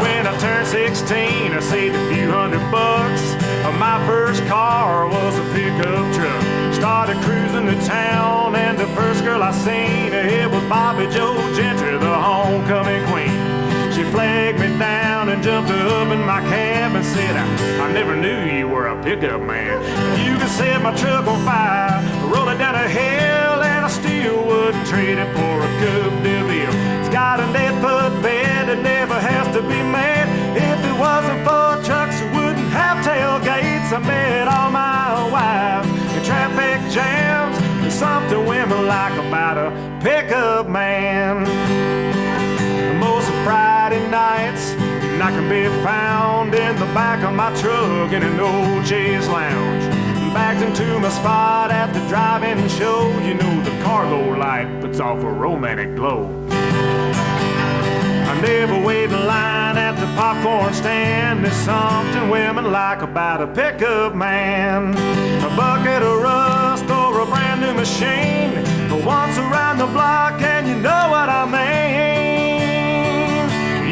When I turned 16, I saved a few $100. My first car was a pickup truck. Started cruising to town, and the first girl I seen, it was Bobby Joe Gentry, the homecoming queen. She flagged me down and jumped up in my cab and said, I never knew you were a pickup man. You could set my truck on fire, roll it down a hill, and I still wouldn't trade it for a Coupe de Ville. It's got an 8-foot bed that never has to be made. If it wasn't for trucks, it wouldn't have tailgates. I met all my wives in traffic jams. There's something women like about a pickup man. Most of Friday nights, and I can be found in the back of my truck in an old Jay's Lounge. Backed into my spot at the drive-in show. You know the cargo light puts off a romantic glow. I never wait in line at the popcorn stand. There's something women like about a pickup man. A bucket of rust or a brand new machine, but once around the block and you know what I mean.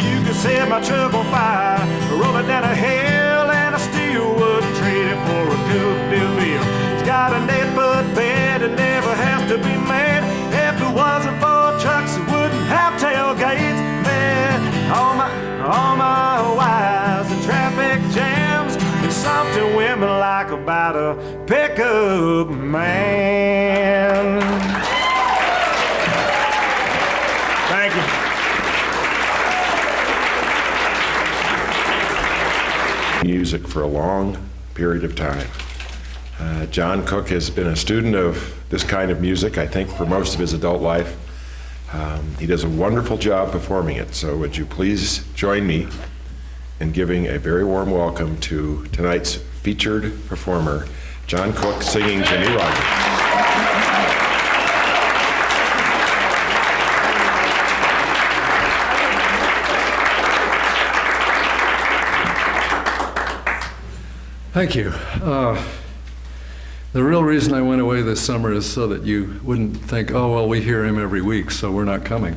You could set my truck on fire, roll it down a hill, and I still wouldn't trade it for a Coupe de Ville. It's got an 8-foot bed that never has to be made. If it wasn't for trucks, it wouldn't have tailgates. Man, all my wives and traffic jams. There's something women like about a pickup man. Thank you. Music for a long period of time. John Cook has been a student of this kind of music, I think, for most of his adult life. He does a wonderful job performing it, so would you please join me in giving a very warm welcome to tonight's featured performer, John Cook, singing Jimmie Rodgers. Thank you. The real reason I went away this summer is so that you wouldn't think, oh, well, we hear him every week, so we're not coming.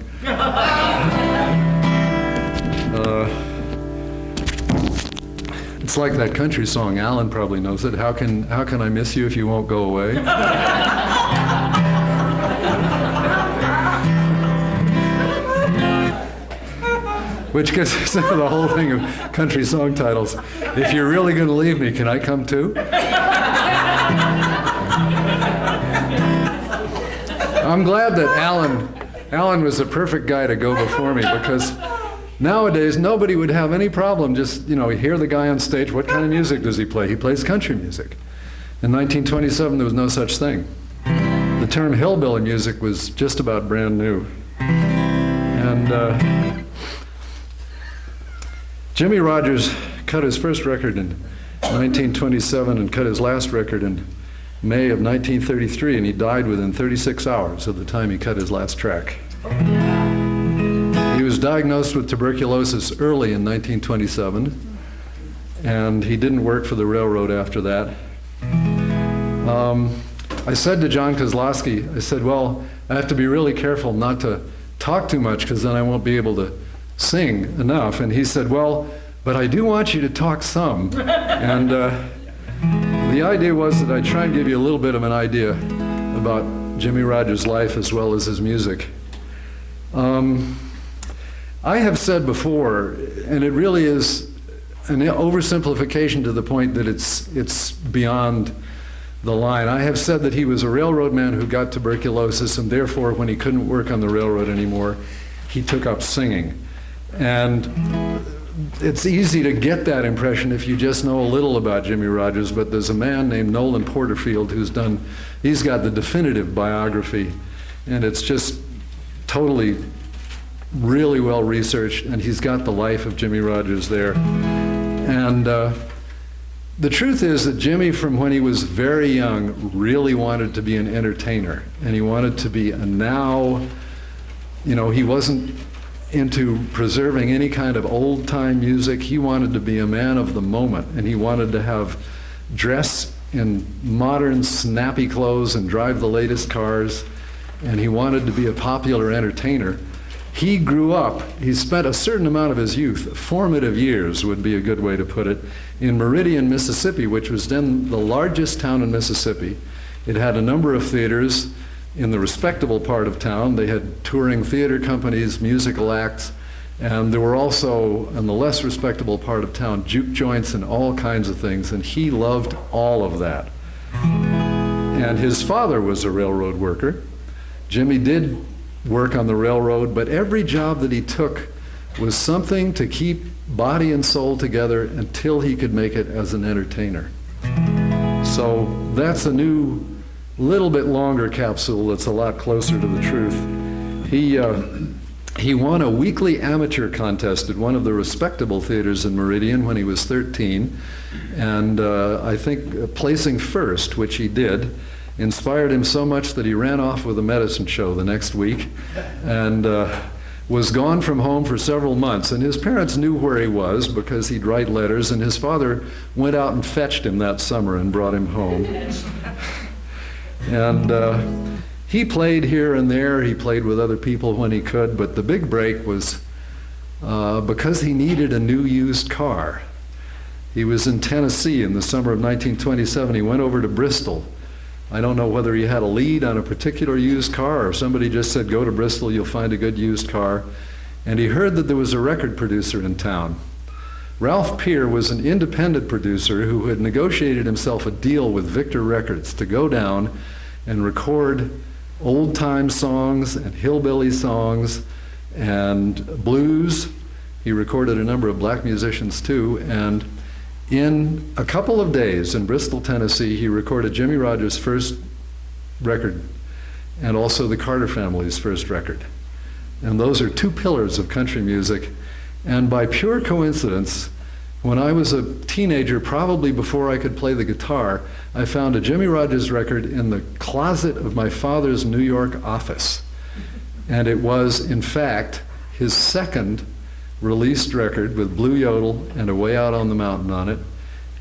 It's like that country song. Alan probably knows it. How can I miss you if you won't go away? Which gets us into the whole thing of country song titles. If you're really going to leave me, can I come too? I'm glad that Alan was the perfect guy to go before me, because nowadays nobody would have any problem just, hear the guy on stage. What kind of music does he play? He plays country music. In 1927, there was no such thing. The term hillbilly music was just about brand new. And Jimmie Rodgers cut his first record in 1927 and cut his last record in May of 1933, and he died within 36 hours of the time he cut his last track. He was diagnosed with tuberculosis early in 1927, and he didn't work for the railroad after that. I said to John Kozlowski, I said, well, I have to be really careful not to talk too much, because then I won't be able to sing enough. And he said, well, but I do want you to talk some. And the idea was that I'd try and give you a little bit of an idea about Jimmie Rodgers' life as well as his music. I have said before, and it really is an oversimplification to the point that it's beyond the line. I have said that he was a railroad man who got tuberculosis, and therefore when he couldn't work on the railroad anymore, he took up singing. And it's easy to get that impression if you just know a little about Jimmy Rogers, but there's a man named Nolan Porterfield he's got the definitive biography, and it's just totally really well researched, and he's got the life of Jimmy Rogers there. And the truth is that Jimmy, from when he was very young, really wanted to be an entertainer, and he wanted to be he wasn't into preserving any kind of old-time music. He wanted to be a man of the moment, and he wanted to dress in modern, snappy clothes and drive the latest cars, and he wanted to be a popular entertainer. He grew up, he spent a certain amount of his youth, formative years would be a good way to put it, in Meridian, Mississippi, which was then the largest town in Mississippi. It had a number of theaters in the respectable part of town. They had touring theater companies, musical acts, and there were also, in the less respectable part of town, juke joints and all kinds of things, and he loved all of that. And his father was a railroad worker. Jimmy did work on the railroad, but every job that he took was something to keep body and soul together until he could make it as an entertainer. So that's a new, little bit longer capsule that's a lot closer to the truth. He won a weekly amateur contest at one of the respectable theaters in Meridian when he was 13, and I think placing first, which he did, inspired him so much that he ran off with a medicine show the next week and was gone from home for several months. And his parents knew where he was because he'd write letters, and his father went out and fetched him that summer and brought him home. And he played here and there. He played with other people when he could, but the big break was because he needed a new used car. He was in Tennessee in the summer of 1927. He went over to Bristol. I don't know whether he had a lead on a particular used car or somebody just said, go to Bristol, you'll find a good used car. And he heard that there was a record producer in town. Ralph Peer was an independent producer who had negotiated himself a deal with Victor Records to go down and record old-time songs and hillbilly songs and blues. He recorded a number of black musicians too, and in a couple of days in Bristol, Tennessee, he recorded Jimmy Rogers' first record and also the Carter family's first record. And those are two pillars of country music. And by pure coincidence, when I was a teenager, probably before I could play the guitar, I found a Jimmy Rogers record in the closet of my father's New York office. And it was, in fact, his second released record with Blue Yodel and A Way Out on the Mountain on it.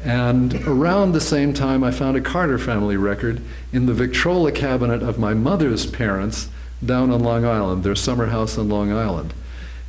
And around the same time, I found a Carter family record in the Victrola cabinet of my mother's parents down on Long Island, their summer house on Long Island.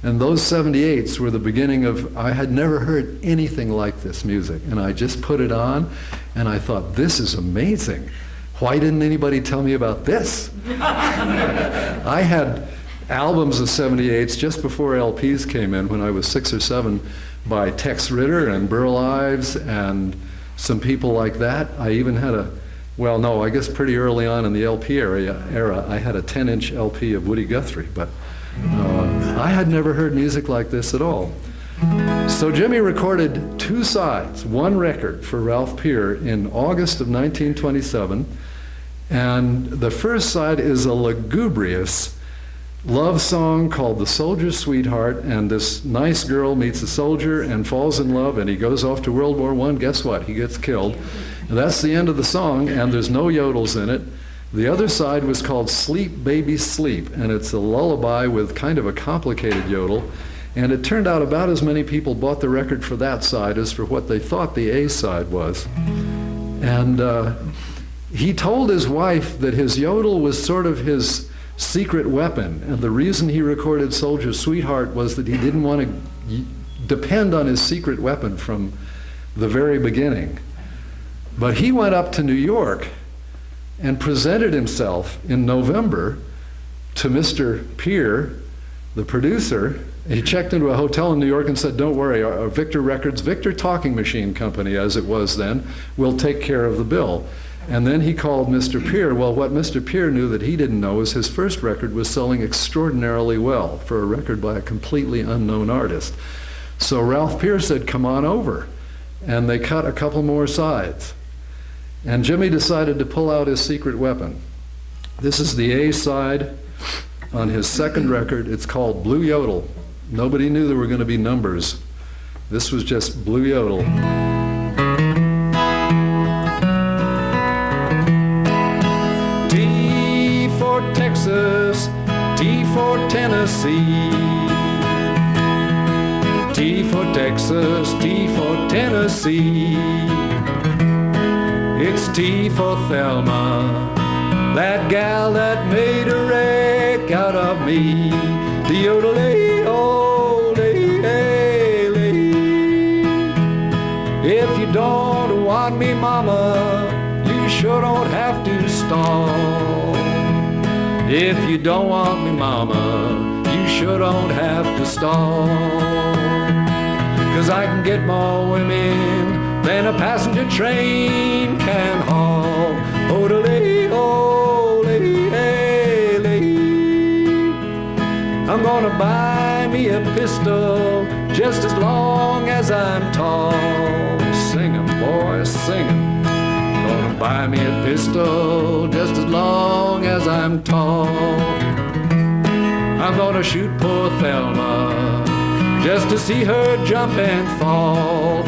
And those 78s were the beginning of, I had never heard anything like this music. And I just put it on, and I thought, this is amazing. Why didn't anybody tell me about this? I had albums of 78s just before LPs came in when I was 6 or 7 by Tex Ritter and Burl Ives and some people like that. I even had I guess pretty early on in the LP era, I had a 10-inch LP of Woody Guthrie, but I had never heard music like this at all. So Jimmy recorded 2 sides, 1 record for Ralph Peer in August of 1927, and the first side is a lugubrious love song called The Soldier's Sweetheart, and this nice girl meets a soldier and falls in love, and he goes off to World War I. Guess what? He gets killed. And that's the end of the song, and there's no yodels in it. The other side was called Sleep, Baby, Sleep, and it's a lullaby with kind of a complicated yodel. And it turned out about as many people bought the record for that side as for what they thought the A side was. And he told his wife that his yodel was sort of his secret weapon, and the reason he recorded Soldier's Sweetheart was that he didn't want to depend on his secret weapon from the very beginning. But he went up to New York and presented himself in November to Mr. Peer, the producer. He checked into a hotel in New York and said, don't worry, our Victor Records, Victor Talking Machine Company as it was then, will take care of the bill. And then he called Mr. Peer. Well, what Mr. Peer knew that he didn't know is his first record was selling extraordinarily well for a record by a completely unknown artist. So Ralph Peer said, come on over. And they cut a couple more sides. And Jimmy decided to pull out his secret weapon. This is the A side on his second record. It's called Blue Yodel. Nobody knew there were going to be numbers. This was just Blue Yodel. T for Texas, T for Tennessee. T for Texas, T for Tennessee. It's T for Thelma, that gal that made a wreck out of me. If you don't want me, mama, you sure don't have to stall. If you don't want me, mama, you sure don't have to stall. 'Cause I can get more women than a passenger train can haul. I'm gonna buy me a pistol just as long as I'm tall. Sing 'em, boys, sing 'em. Gonna buy me a pistol just as long as I'm tall. I'm gonna shoot poor Thelma just to see her jump and fall.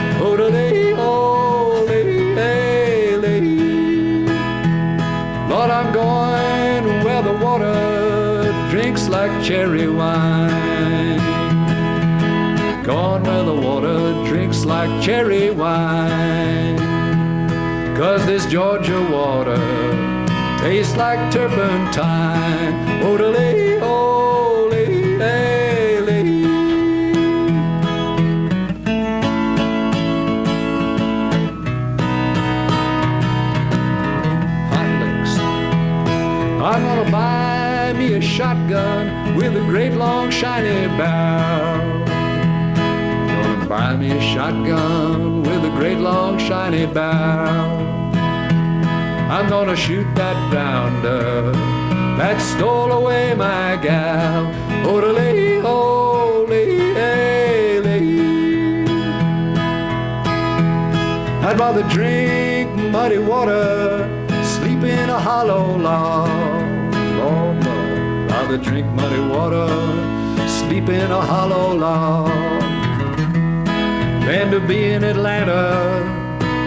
Lord, I'm going where the water drinks like cherry wine. Going where the water drinks like cherry wine. 'Cause this Georgia water tastes like turpentine. I'm gonna buy me a shotgun with a great long shiny barrel. Gonna buy me a shotgun with a great long shiny barrel. I'm gonna shoot that bounder that stole away my gal. I'd rather drink muddy water, sleep in a hollow log. Oh no, rather drink muddy water, sleep in a hollow log, than to be in Atlanta,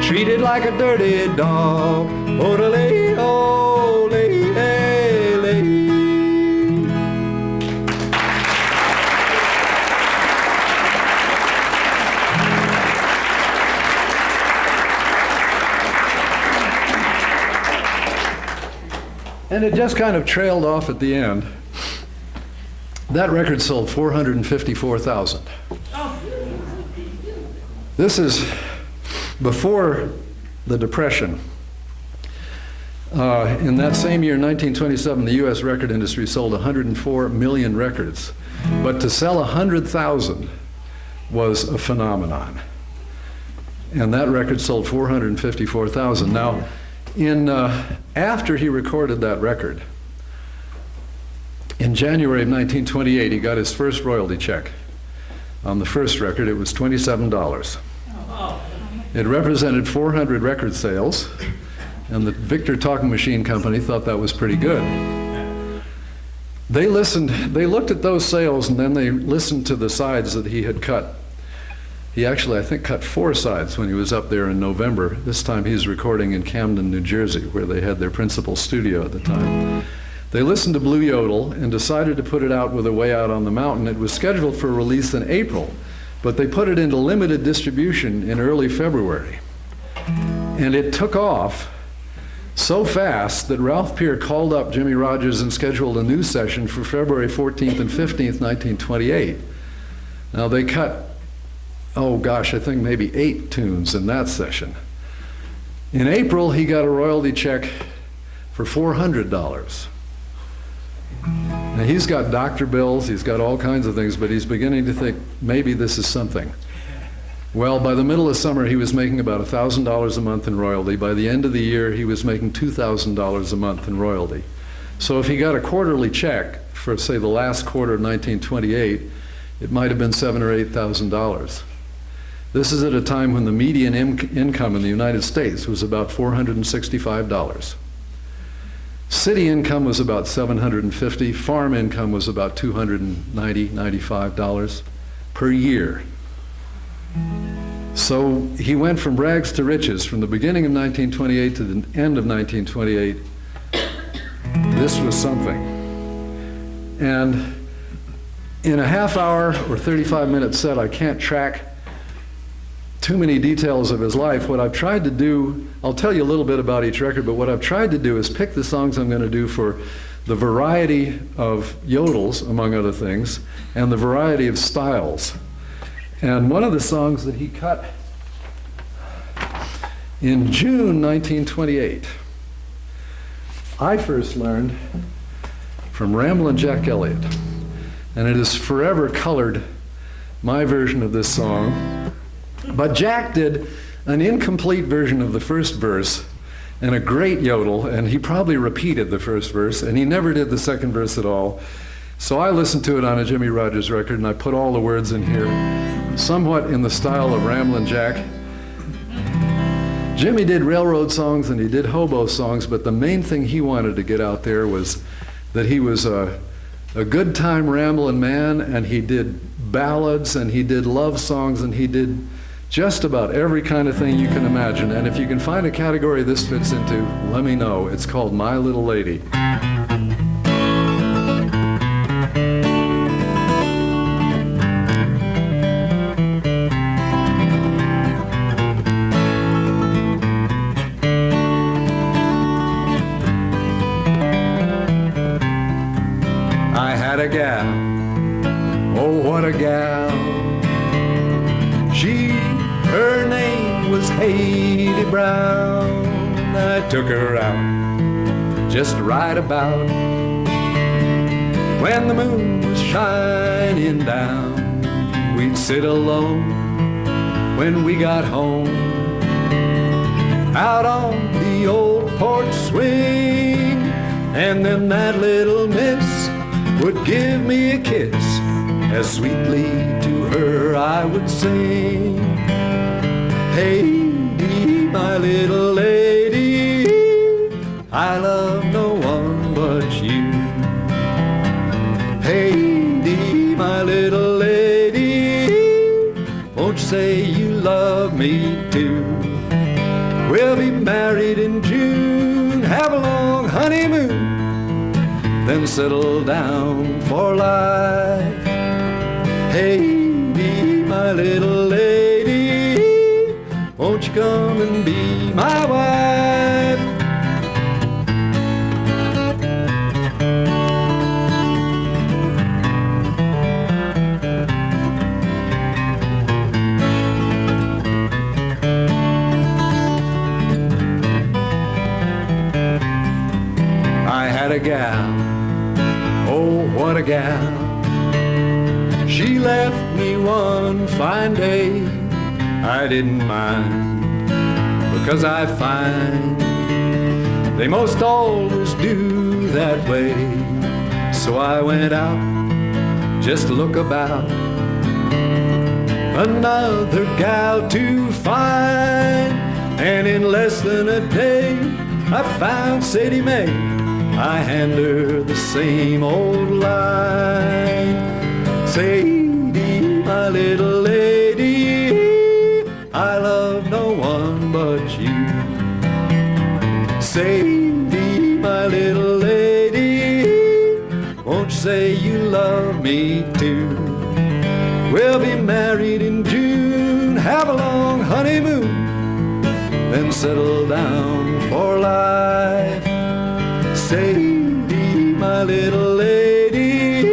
treated like a dirty dog. And it just kind of trailed off at the end. That record sold 454,000. This is before the Depression. In that same year, 1927, the U.S. record industry sold 104 million records. But to sell 100,000 was a phenomenon. And that record sold 454,000. Now, after he recorded that record, in January of 1928, he got his first royalty check. On the first record, it was $27. It represented 400 record sales, and the Victor Talking Machine Company thought that was pretty good. They looked at those sales, and then they listened to the sides that he had cut. He actually, I think, cut 4 sides when he was up there in November. This time he's recording in Camden, New Jersey, where they had their principal studio at the time. They listened to Blue Yodel and decided to put it out with a Way Out on the Mountain. It was scheduled for release in April, but they put it into limited distribution in early February. And it took off so fast that Ralph Peer called up Jimmy Rogers and scheduled a new session for February 14th and 15th, 1928. Now they cut, oh gosh, I think maybe 8 tunes in that session. In April, he got a royalty check for $400. Now he's got doctor bills, he's got all kinds of things, but he's beginning to think maybe this is something. Well, by the middle of summer, he was making about $1,000 a month in royalty. By the end of the year, he was making $2,000 a month in royalty. So if he got a quarterly check for, say, the last quarter of 1928, it might have been $7,000 or $8,000. This is at a time when the median income in the United States was about $465. City income was about $750. Farm income was about $290, $95 per year. So he went from rags to riches from the beginning of 1928 to the end of 1928. This was something. And in a half hour or 35-minute set, I can't track too many details of his life. What I've tried to do, I'll tell you a little bit about each record, but what I've tried to do is pick the songs I'm going to do for the variety of yodels, among other things, and the variety of styles. And one of the songs that he cut in June 1928, I first learned from Ramblin' Jack Elliott, and it has forever colored my version of this song. But Jack did an incomplete version of the first verse and a great yodel, and he probably repeated the first verse, and he never did the second verse at all. So I listened to it on a Jimmie Rodgers record, and I put all the words in here, somewhat in the style of Ramblin' Jack. Jimmy did railroad songs and he did hobo songs, but the main thing he wanted to get out there was that he was a good time rambling man, and he did ballads and he did love songs and he did just about every kind of thing you can imagine. And if you can find a category this fits into, let me know. It's called My Little Lady. I had a gal, oh what a gal. Her name was Haiti Brown. I took her out just right about when the moon was shining down. We'd sit alone when we got home out on the old porch swing, and then that little miss would give me a kiss, as sweetly to her I would sing. Haiti, my little lady, I love no one but you. Haiti, my little lady, won't you say you love me too? We'll be married in June, have a long honeymoon, then settle down for life. Haiti, my little lady, won't you come and be my wife? I had a gal, oh what a gal. She left me one fine day. I didn't mind, because I find they most always do that way. So I went out just to look about, another gal to find, and in less than a day I found Sadie Mae. I hand her the same old line. Sadie, my little lady, I love no one but you. Sadie, my little lady, won't you say you love me too? We'll be married in June, have a long honeymoon, then settle down for life. Sadie, my little lady,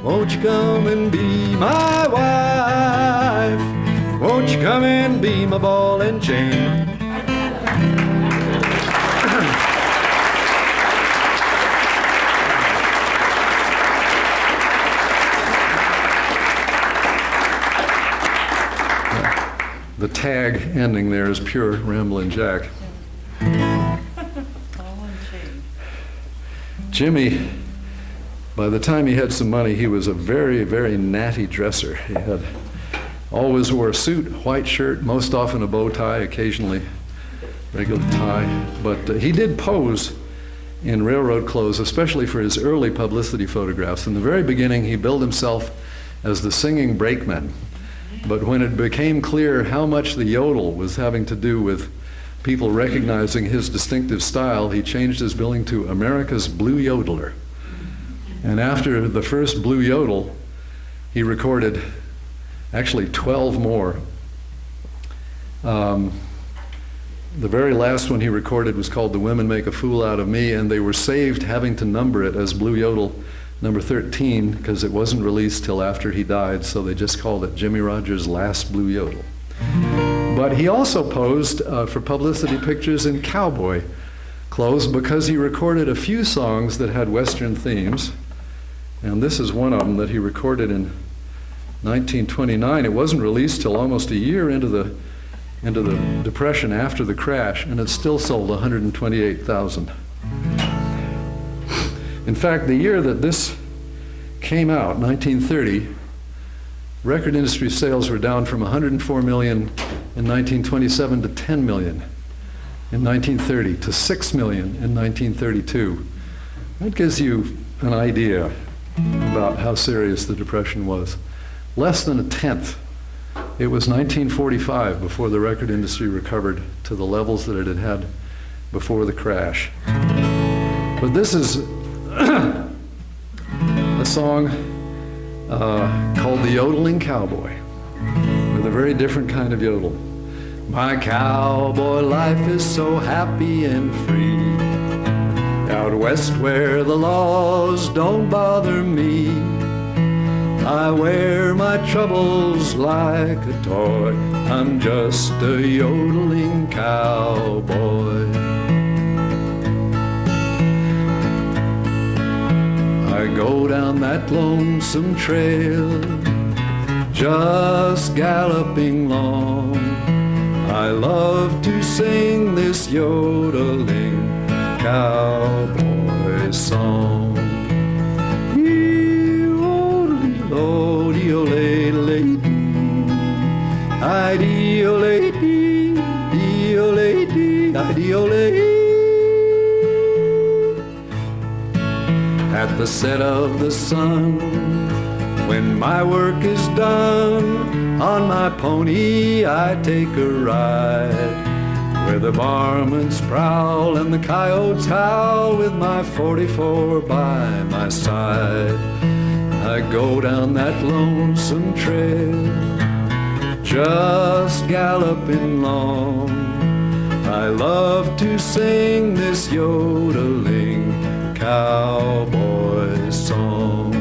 won't you come and be my wife? Won't you come and be my ball and chain? The tag ending there is pure Ramblin' Jack. Jimmy, By the time he had some money, he was a very, very natty dresser. He had always wore a suit, white shirt, most often a bow tie, occasionally regular tie. But he did pose in railroad clothes, especially for his early publicity photographs. In the very beginning, he billed himself as the singing brakeman. But when it became clear how much the yodel was having to do with people recognizing his distinctive style, he changed his billing to America's Blue Yodeler. And after the first Blue Yodel, he recorded actually 12 more. The very last one he recorded was called The Women Make a Fool Out of Me, and they were saved having to number it as Blue Yodel number 13 because it wasn't released till after he died, so they just called it Jimmie Rodgers' Last Blue Yodel. But he also posed for publicity pictures in cowboy clothes because he recorded a few songs that had Western themes, and this is one of them that he recorded in 1929. It wasn't released till almost a year into the Depression after the crash, and it still sold 128,000. In fact, the year that this came out, 1930, record industry sales were down from 104 million in 1927 to 10 million in 1930 to 6 million in 1932. That gives you an idea about how serious the Depression was. Less than a tenth. It was 1945 before the record industry recovered to the levels that it had had before the crash. But this is a song called The Yodeling Cowboy, with a very different kind of yodel. My cowboy life is so happy and free, out west where the laws don't bother me. I wear my troubles like a toy, I'm just a yodeling cowboy. I go down that lonesome trail, just galloping long. I love to sing this yodeling cowboy song. At the set of the sun, when my work is done, on my pony I take a ride, where the varmints prowl and the coyotes howl, with my 44 by my side. I go down that lonesome trail, just galloping long. I love to sing this yodeling cowboy song.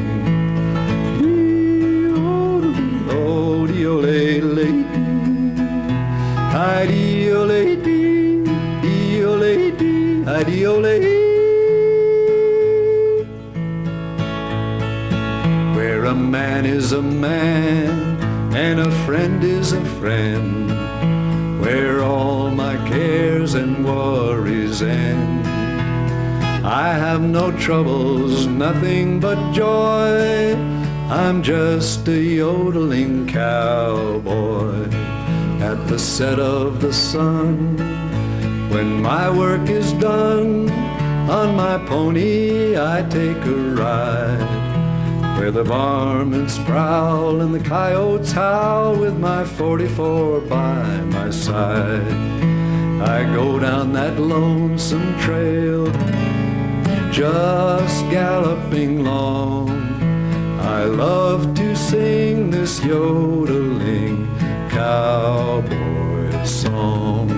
Where a man is a man and a friend is a friend, where all my cares and worries end. I have no troubles, nothing but joy, I'm just a yodeling cowboy. At the set of the sun, when my work is done, on my pony I take a ride, where the varmints prowl and the coyotes howl, with my 44 by my side. I go down that lonesome trail, just galloping long. I love to sing this yodeling cowboy song.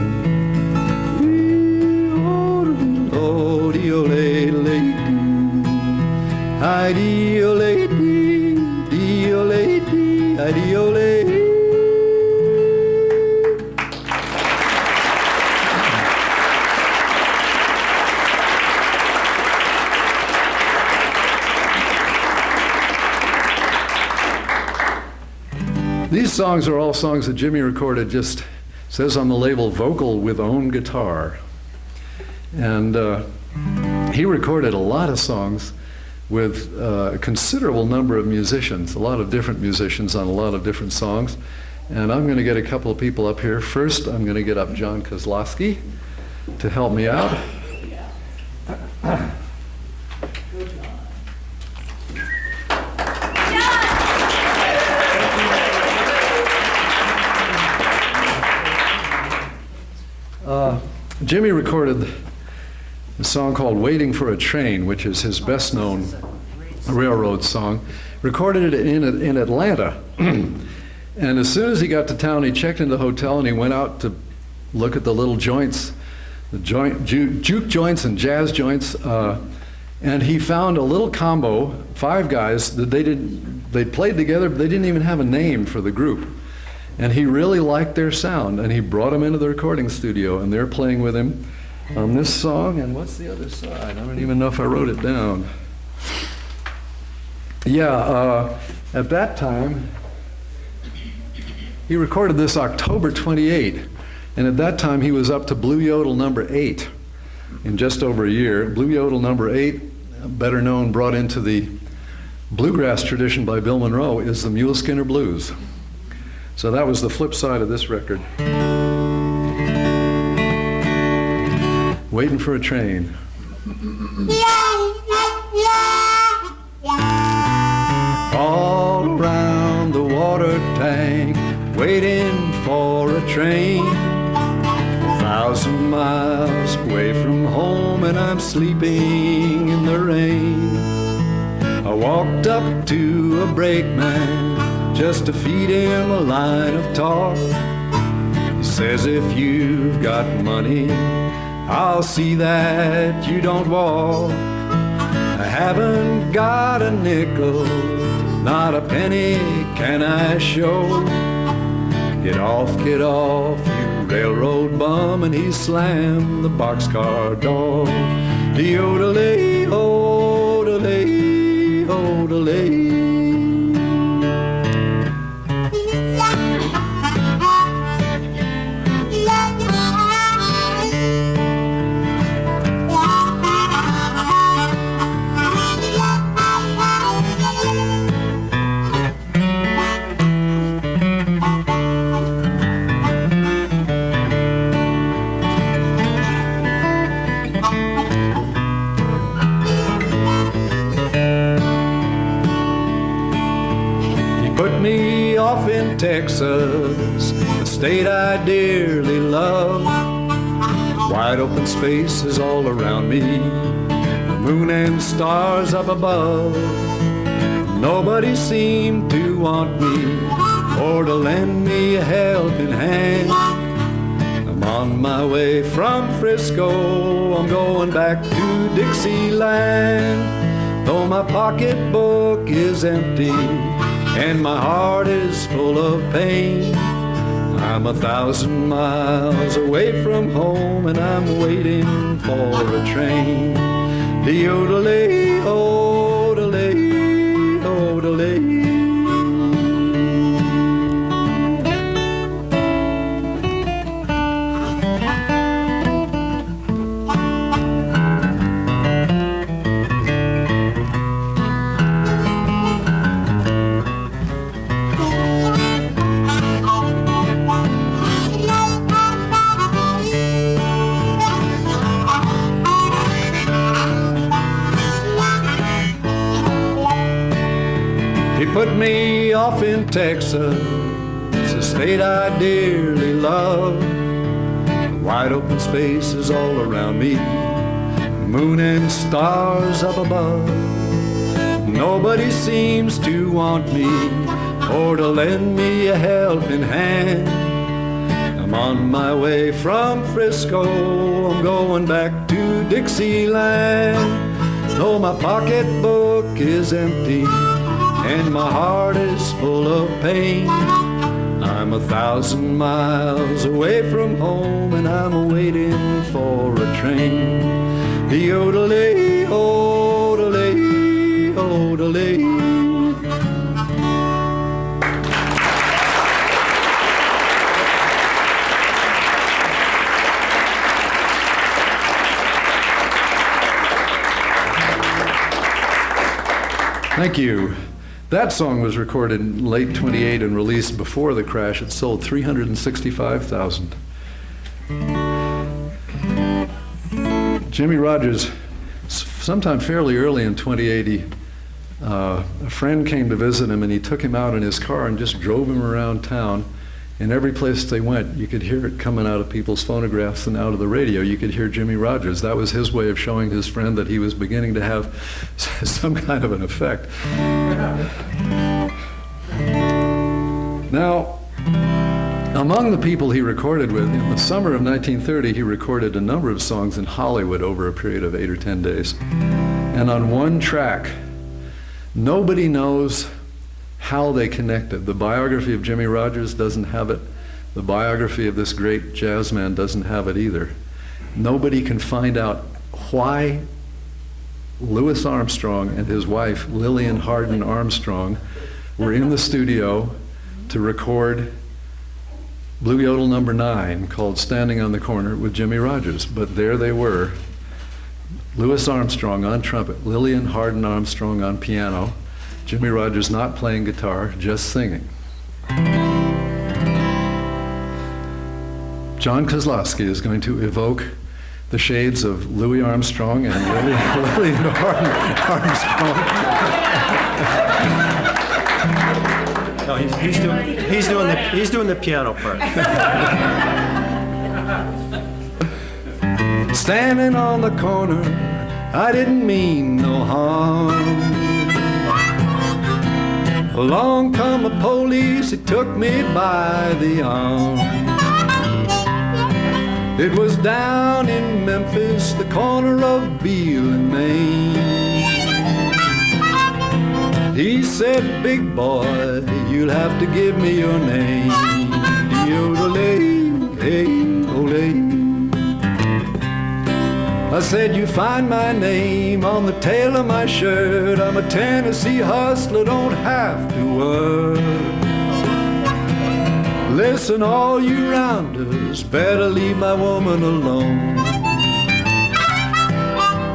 These songs are all songs that Jimmy recorded, just says on the label, vocal with own guitar. And he recorded a lot of songs with a considerable number of musicians, a lot of different musicians on a lot of different songs. And I'm going to get a couple of people up here. First, I'm going to get up John Kozlowski to help me out. Jimmy recorded a song called Waiting for a Train, which is his best known railroad song. Recorded it in Atlanta. And as soon as he got to town, he checked into the hotel and he went out to look at the little joints, the juke joints and jazz joints. And he found a little combo, 5 guys that they played together, but they didn't even have a name for the group. And he really liked their sound, and he brought them into the recording studio, and they're playing with him on this song. And what's the other side? I don't even know if I wrote it down. Yeah, at that time, he recorded this October 28, and at that time he was up to Blue Yodel number 8 in just over a year. Blue Yodel number 8, better known, brought into the bluegrass tradition by Bill Monroe, is the Mule Skinner Blues. So that was the flip side of this record. Waiting for a Train. All around the water tank, waiting for a train. 1,000 miles away from home, and I'm sleeping in the rain. I walked up to a brakeman just to feed him a line of talk. He says, if you've got money, I'll see that you don't walk. I haven't got a nickel, not a penny can I show. Get off, you railroad bum. And he slammed the boxcar door. De-o-de-lay, o-de-lay, o-de-lay. Off in Texas, a state I dearly love. Wide open spaces all around me, the moon and stars up above. Nobody seemed to want me or to lend me a helping hand. I'm on my way from Frisco, I'm going back to Dixieland. Though my pocketbook is empty and my heart is full of pain, I'm 1,000 miles away from home, and I'm waiting for a train. De-o-de-lay, o-de-lay, o-de-lay. Put me off in Texas, it's a state I dearly love. Wide open spaces all around me, moon and stars up above. Nobody seems to want me or to lend me a helping hand. I'm on my way from Frisco, I'm going back to Dixieland. Though my pocketbook is empty and my heart is full of pain, I'm 1,000 miles away from home, and I'm waiting for a train. De-o-de-lay, o-de-lay, o-de-lay. Thank you. That song was recorded in late 28 and released before the crash. It sold 365,000. Jimmy Rogers, sometime fairly early in 2080, a friend came to visit him and he took him out in his car and just drove him around town. And every place they went, you could hear it coming out of people's phonographs and out of the radio. You could hear Jimmy Rogers. That was his way of showing his friend that he was beginning to have some kind of an effect. Now, among the people he recorded with, in the summer of 1930, he recorded a number of songs in Hollywood over a period of 8 or 10 days. And on one track, nobody knows how they connected. The biography of Jimmy Rogers doesn't have it. The biography of this great jazz man doesn't have it either. Nobody can find out why Louis Armstrong and his wife, Lillian Hardin Armstrong, were in the studio to record Blue Yodel number 9, called Standing on the Corner, with Jimmy Rogers. But there they were, Louis Armstrong on trumpet, Lillian Hardin Armstrong on piano, Jimmy Rogers not playing guitar, just singing. John Kozlowski is going to evoke the shades of Louis Armstrong and Lillian Armstrong. No, he's doing the piano part. Standing on the corner, I didn't mean no harm. Along come the police, it took me by the arm. It was down in Memphis, the corner of Beale and Main. He said, big boy, you'll have to give me your name. Yodelay, hey, olay. I said, you find my name on the tail of my shirt. I'm a Tennessee hustler, don't have to work. Listen, all you rounders, better leave my woman alone,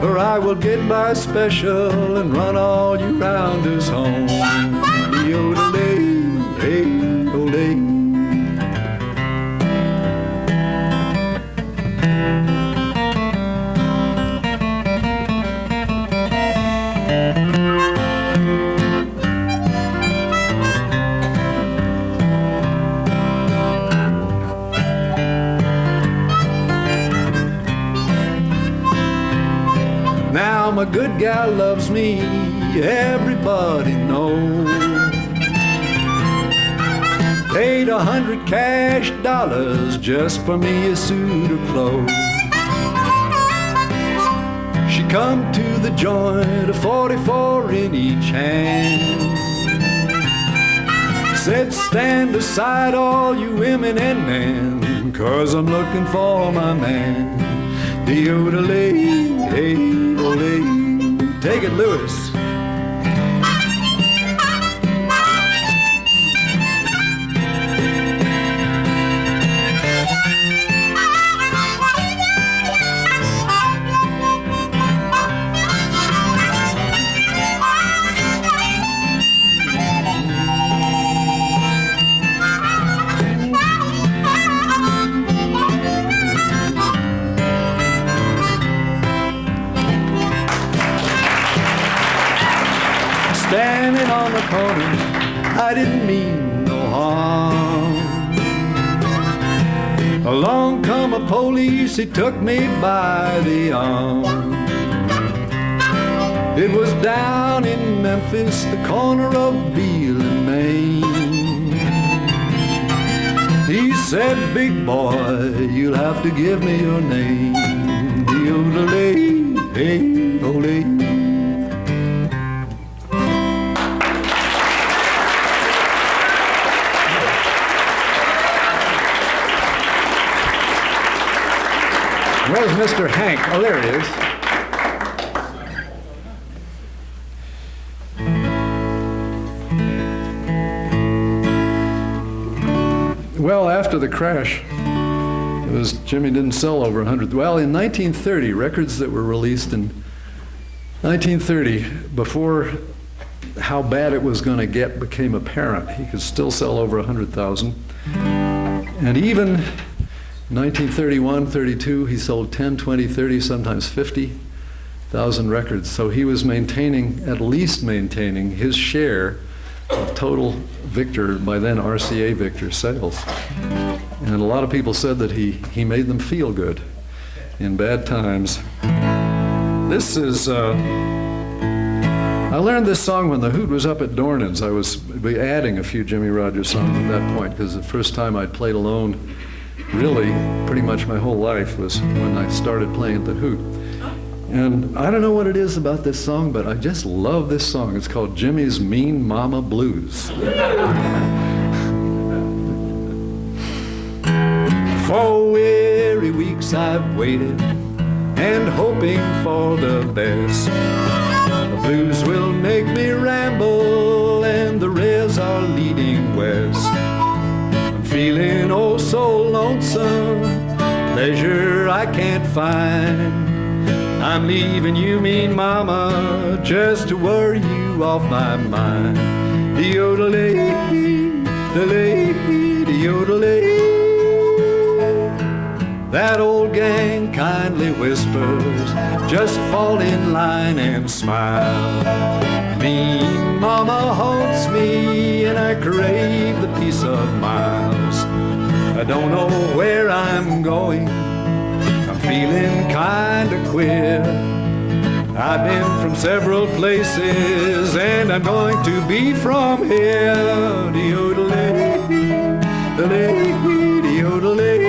or I will get my special and run all you rounders home. Yodelay, hey, olay. Now my good gal loves me, everybody knows. Paid $100 cash just for me a suit of clothes. She come to the joint, a 44 in each hand. Said, stand aside all you women and men, 'cause I'm looking for my man. Yodelay, hey, olay. Take it, Louis. Standing on the corner, I didn't mean no harm. Along come a police, he took me by the arm. It was down in Memphis, the corner of Beale and Main. He said, big boy, you'll have to give me your name. Yodelay, hey, olay. Where's Mr. Hank? Oh, there he is. Well, after the crash, it was Jimmy didn't sell over 100. Well, in 1930, records that were released in 1930, before how bad it was going to get became apparent. He could still sell over 100,000. And even 1931, 32, he sold 10, 20, 30, sometimes 50,000 records. So he was at least maintaining his share of total Victor, by then RCA Victor sales. And a lot of people said that he made them feel good in bad times. This is, I learned this song when the Hoot was up at Dornan's. I was adding a few Jimmy Rogers songs at that point, because the first time I'd played alone, really, pretty much my whole life, was when I started playing at the Hoot. And I don't know what it is about this song, but I just love this song. It's called Jimmy's Mean Mama Blues. For weary weeks I've waited and hoping for the best. The blues will make me ramble and the rails are leading west. I'm feeling oh so lonesome, pleasure I can't find. I'm leaving you, mean mama, just to worry you off my mind. De-yodelay, delay, de-yodelay. That old gang kindly whispers, just fall in line and smile. Mean mama haunts me and I crave the peace of miles. I don't know where I'm going, I'm feeling kinda queer. I've been from several places and I'm going to be from here. De-yodelay, delay, de-yodelay.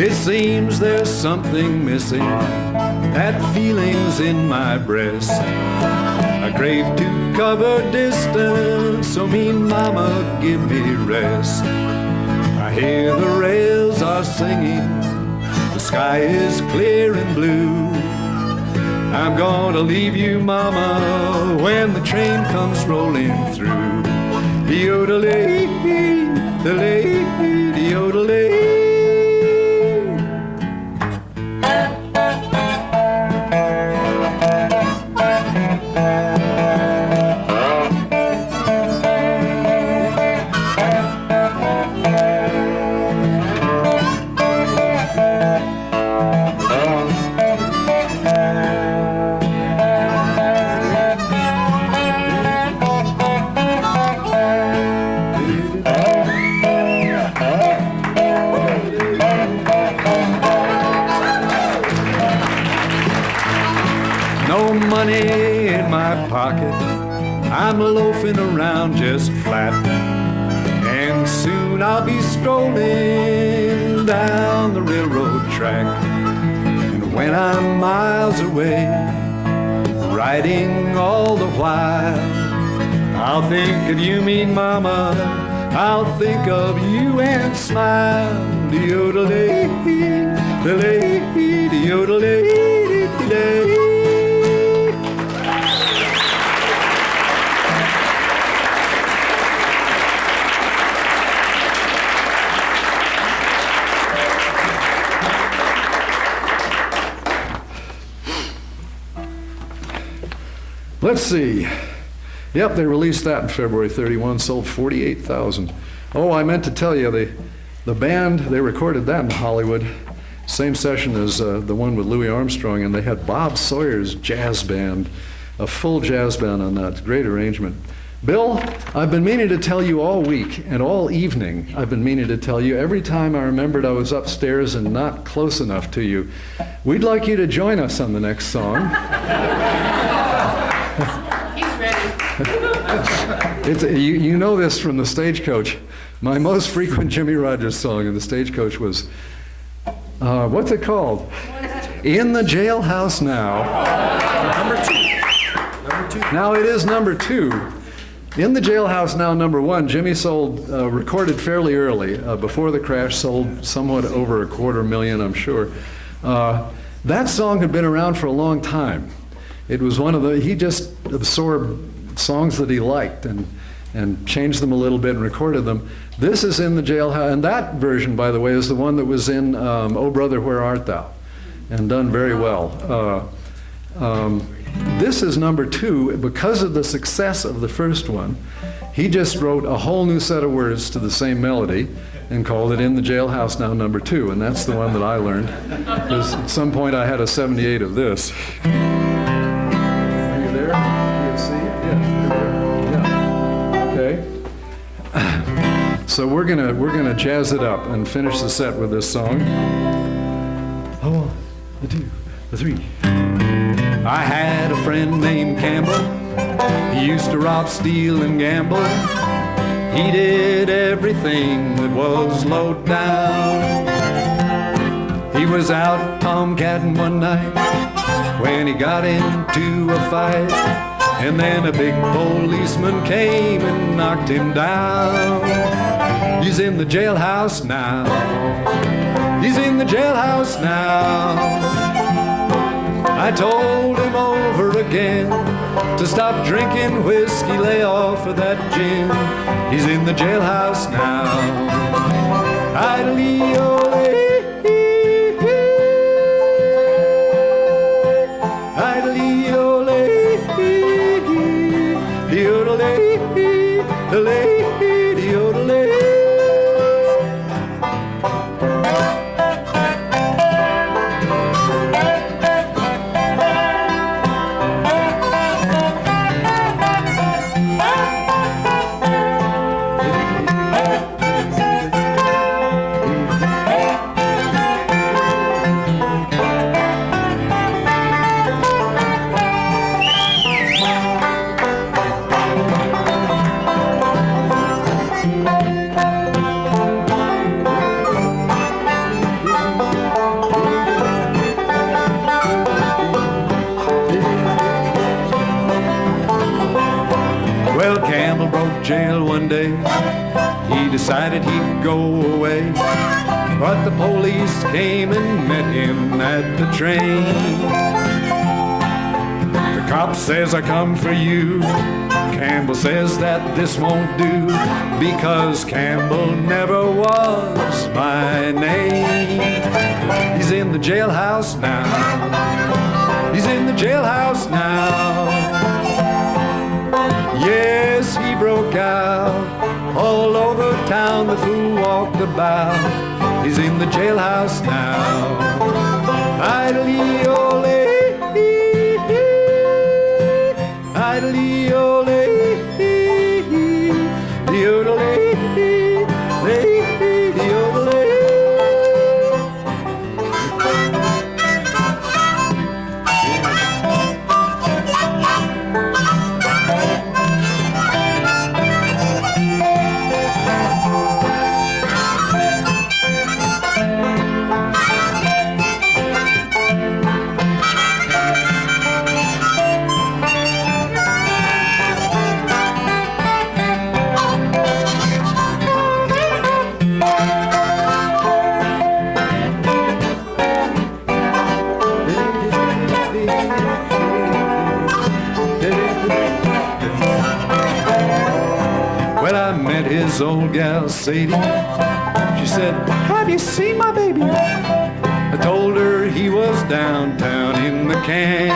It seems there's something missing, that feeling's in my breast. I crave to cover distance, so mean mama give me rest. I hear the rails are singing, the sky is clear and blue. I'm gonna leave you, mama, when the train comes rolling through. De-yodelay, delay, de-yodelay. Money in my pocket, I'm loafing around just flat, and soon I'll be strolling down the railroad track. And when I'm miles away, riding all the while, I'll think of you, mean mama, I'll think of you and smile. De-yodelay, delay, de-yodelay, delay. Let's see. Yep, they released that in February 31, sold 48,000. Oh, I meant to tell you, the band, they recorded that in Hollywood. Same session as the one with Louis Armstrong, and they had Bob Sawyer's jazz band, a full jazz band on that. Great arrangement. Bill, I've been meaning to tell you all week and all evening. I've been meaning to tell you every time I remembered I was upstairs and not close enough to you. We'd like you to join us on the next song. He's ready. You know this from the Stagecoach. My most frequent Jimmy Rogers song in the Stagecoach was, what's it called? In the Jailhouse Now. Number 2. Now it is number 2. In the Jailhouse Now number 1, Jimmy recorded fairly early, before the crash, sold somewhat over 250,000, I'm sure. That song had been around for a long time. It was he just absorbed songs that he liked and changed them a little bit and recorded them. This is in the Jailhouse, and that version, by the way, is the one that was in Oh Brother, Where Art Thou? And done very well. This is number 2 because of the success of the first one. He just wrote a whole new set of words to the same melody and called it In the Jailhouse Now number 2, and that's the one that I learned. Because at some point I had a 78 of this. Are you there? You see it? Yeah, you're there. Yeah. Okay. So we're gonna jazz it up and finish the set with this song. 1, 2, 3. I had a friend named Campbell. He used to rob, steal, and gamble. He did everything that was low down. He was out tomcatting one night when he got into a fight, and then a big policeman came and knocked him down. He's in the jailhouse now. He's in the jailhouse now. I told him over again to stop drinking whiskey, lay off of that gin. He's in the jailhouse now. Idly-o-lay, idly-o-lay, de-o-do-lay, de-lay, de-o-do-lay. Jail one day, he decided he'd go away, but the police came and met him at the train. The cop says, I come for you. Campbell says that this won't do, because Campbell never was my name. He's in the jailhouse now. He's in the jailhouse now. Yes, he broke out all over town. The fool walked about. He's in the jailhouse now. Idly-o-lay, idly-o-lay, de-o-do-lay, de-o-do-lay. His old gal Sadie, she said, have you seen my baby? I told her he was downtown in the can.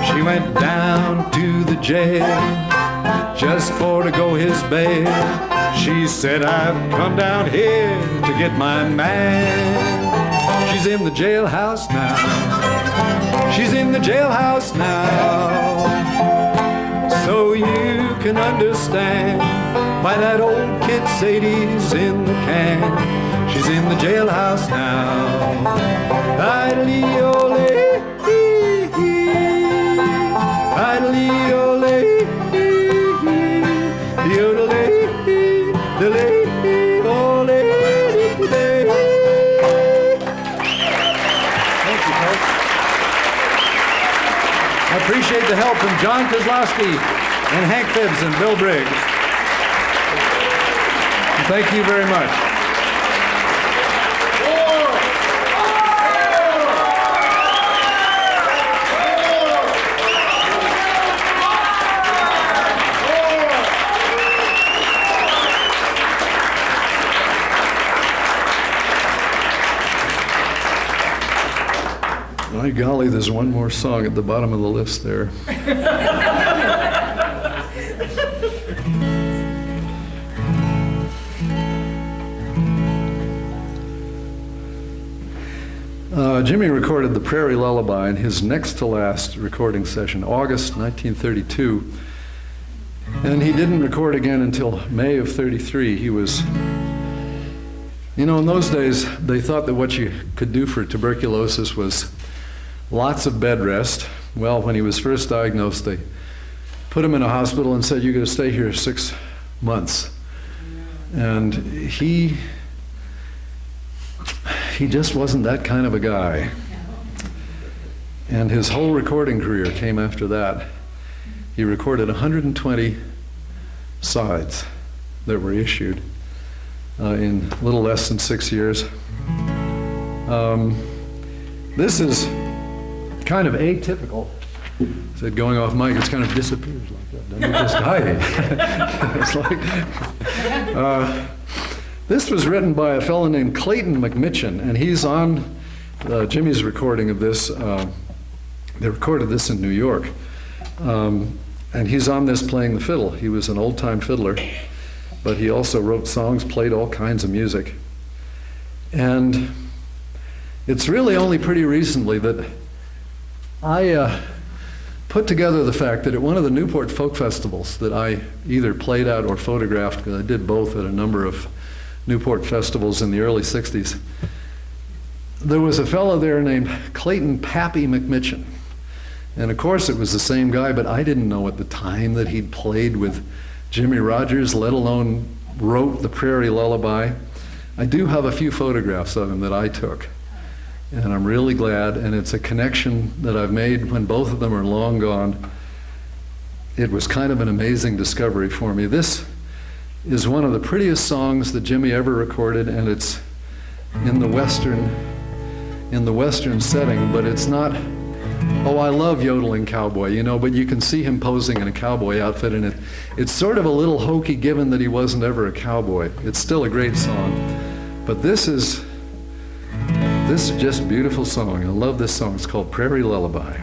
She went down to the jail just for to go his bail. She said, I've come down here to get my man. She's in the jailhouse now. She's in the jailhouse now. So you can understand why that old kid Sadie's in the can. She's in the jailhouse now. Idly-o-lay, idly-o-lay, de-o-do-lay, de-lay, o-lay, de-lay. Thank you, folks. I appreciate the help from John Kozlowski and Hank Phibbs and Bill Briggs. Thank you very much. My golly, there's one more song at the bottom of the list there. Jimmy recorded the Prairie Lullaby in his next to last recording session, August 1932. And he didn't record again until May of 33. He was, you know, in those days, they thought that what you could do for tuberculosis was lots of bed rest. Well, when he was first diagnosed, they put him in a hospital and said, "You're going to stay here 6 months." And he just wasn't that kind of a guy. And his whole recording career came after that. He recorded 120 sides that were issued in a little less than 6 years. This is kind of atypical. I said going off mic, it's kind of disappears like that. Doesn't it just hide? It's like, this was written by a fellow named Clayton McMitchin, and he's on Jimmy's recording of this. They recorded this in New York. And he's on this playing the fiddle. He was an old-time fiddler, but he also wrote songs, played all kinds of music. And it's really only pretty recently that I put together the fact that at one of the Newport Folk Festivals that I either played at or photographed, because I did both at a number of Newport festivals in the early 60s, there was a fellow there named Clayton Pappy McMitchin. And of course it was the same guy, but I didn't know at the time that he'd played with Jimmy Rogers, let alone wrote the Prairie Lullaby. I do have a few photographs of him that I took, and I'm really glad, and it's a connection that I've made when both of them are long gone. It was kind of an amazing discovery for me. This is one of the prettiest songs that Jimmy ever recorded, and it's in the Western setting, but it's not, oh, I love Yodeling Cowboy, you know, but you can see him posing in a cowboy outfit, and it's sort of a little hokey given that he wasn't ever a cowboy. It's still a great song, but this is just a beautiful song. I love this song. It's called Prairie Lullaby.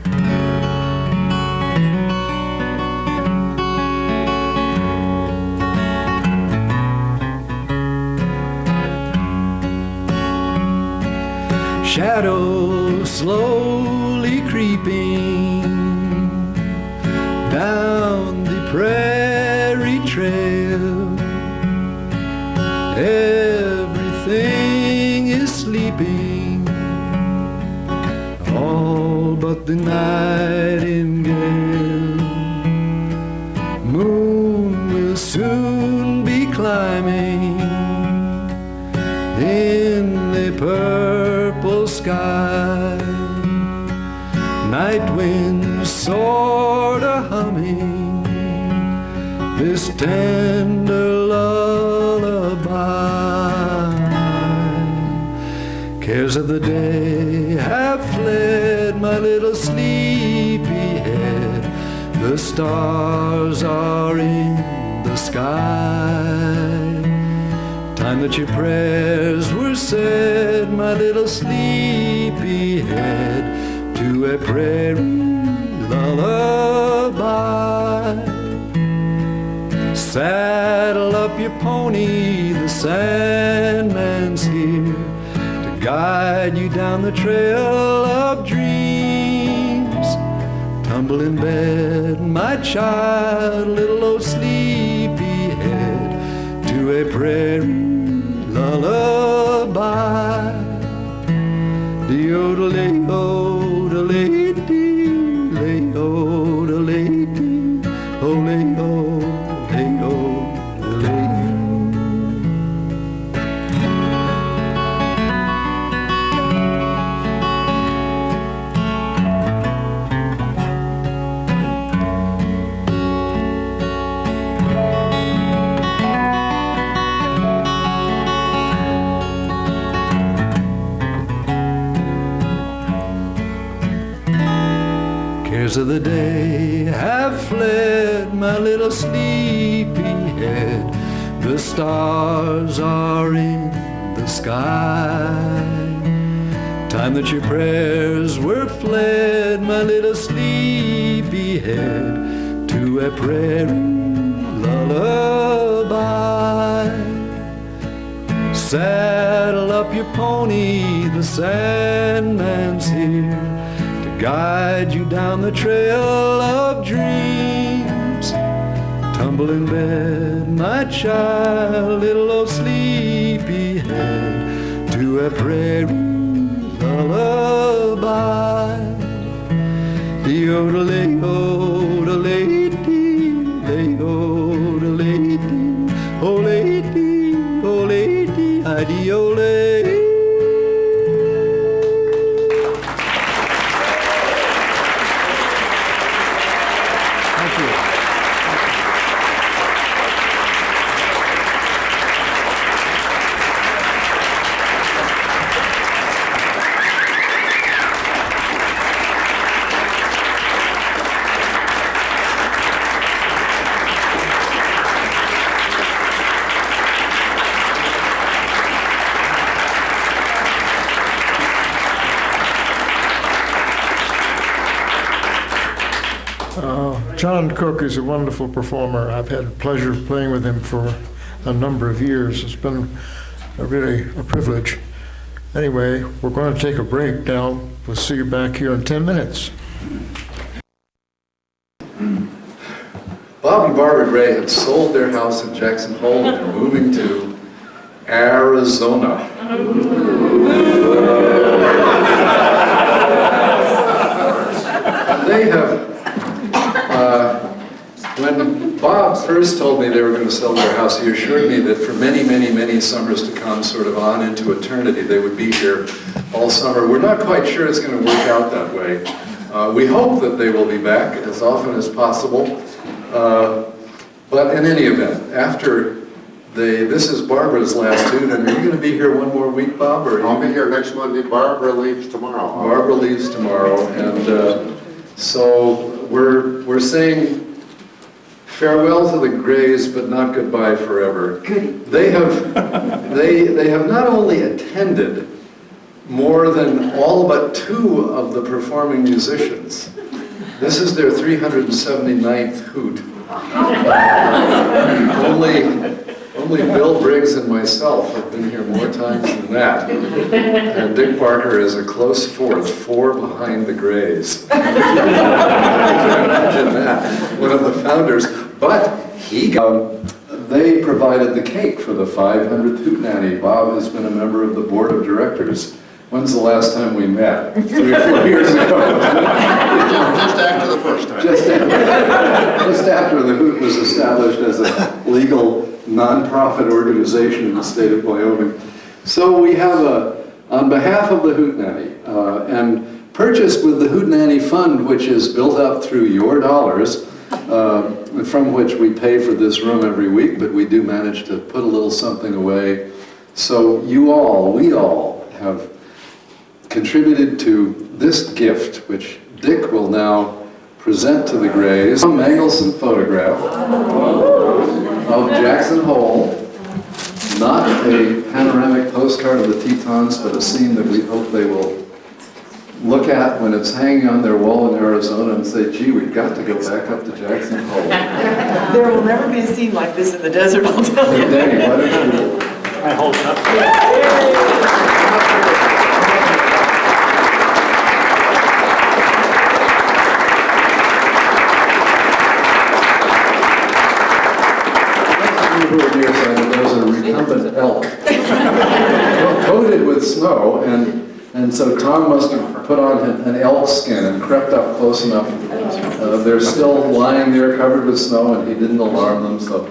Shadows slowly creeping down the prairie trail. Everything is sleeping, all but the nightingale. Moon will soon be climbing in the purple sky. Night winds sorta humming this tender lullaby. Cares of the day have fled, my little sleepy head. The stars are in the sky. Time that your prayers were said, my little sleepy head, to a prairie lullaby. Saddle up your pony, the Sandman's here to guide you down the trail of dreams. Tumble in bed, my child, little old sleepy head, to a prairie lullaby. De-o-de-lay-o-de-lay-dee, lay-o-de-lay-o-de-lay-o-de-lay. cares of the day have fled, my little sleepyhead. The stars are in the sky. Time that your prayers were fled, my little sleepyhead, to a prairie lullaby. Saddle up your pony, the Sandman's here to guide you down the trail of dreams. Tumble in bed, my child, little old sleepyhead, to a prairie lullaby. Yodelay-o-delay-dee, lay-o-delay-dee, oh-lay-dee, oh-lay-dee, idee-o-lay. Thank you. John Cook is a wonderful performer. I've had the pleasure of playing with him for a number of years. It's been really a privilege. Anyway, we're going to take a break now. We'll see you back here in 10 minutes. Bob and Barbara Gray had sold their house in Jackson Hole and were moving to Arizona. They have, when Bob first told me they were going to sell their house, he assured me that for many, many, many summers to come, sort of on into eternity, they would be here all summer. We're not quite sure it's going to work out that way. We hope that they will be back as often as possible. But in any event, after this is Barbara's last tune, and are you going to be here one more week, Bob? Or I'll be here next Monday. Barbara leaves tomorrow. Barbara leaves tomorrow, and so we're saying farewell to the Grays, but not goodbye forever. They have not only attended more than all but 2 of the performing musicians. This is their 379th Hoot. Only Bill Briggs and myself have been here more times than that. And Dick Barker is a close fourth, 4 behind the Grays. Imagine that, one of the founders. But they provided the cake for the 500th Hootenanny. Bob has been a member of the board of directors. When's the last time we met? 3 or 4 years ago. Just after the first time. Just after the Hoot was established as a legal non-profit organization in the state of Wyoming. So we have on behalf of the Hootenanny, and purchased with the Hootenanny Fund, which is built up through your dollars, from which we pay for this room every week, but we do manage to put a little something away. So we all have contributed to this gift, which Dick will now present to the Grays. A Mangelson photograph of Jackson Hole, not a panoramic postcard of the Tetons, but a scene that we hope they will look at when it's hanging on their wall in Arizona and say, gee, we've got to go back up to Jackson Hole. There will never be a scene like this in the desert, I'll tell you. Danny, why don't you... I hold it up. There's a recumbent elk coated with snow, and so Tom must have put on an elk skin and crept up close enough. They're still lying there covered with snow, and he didn't alarm them. So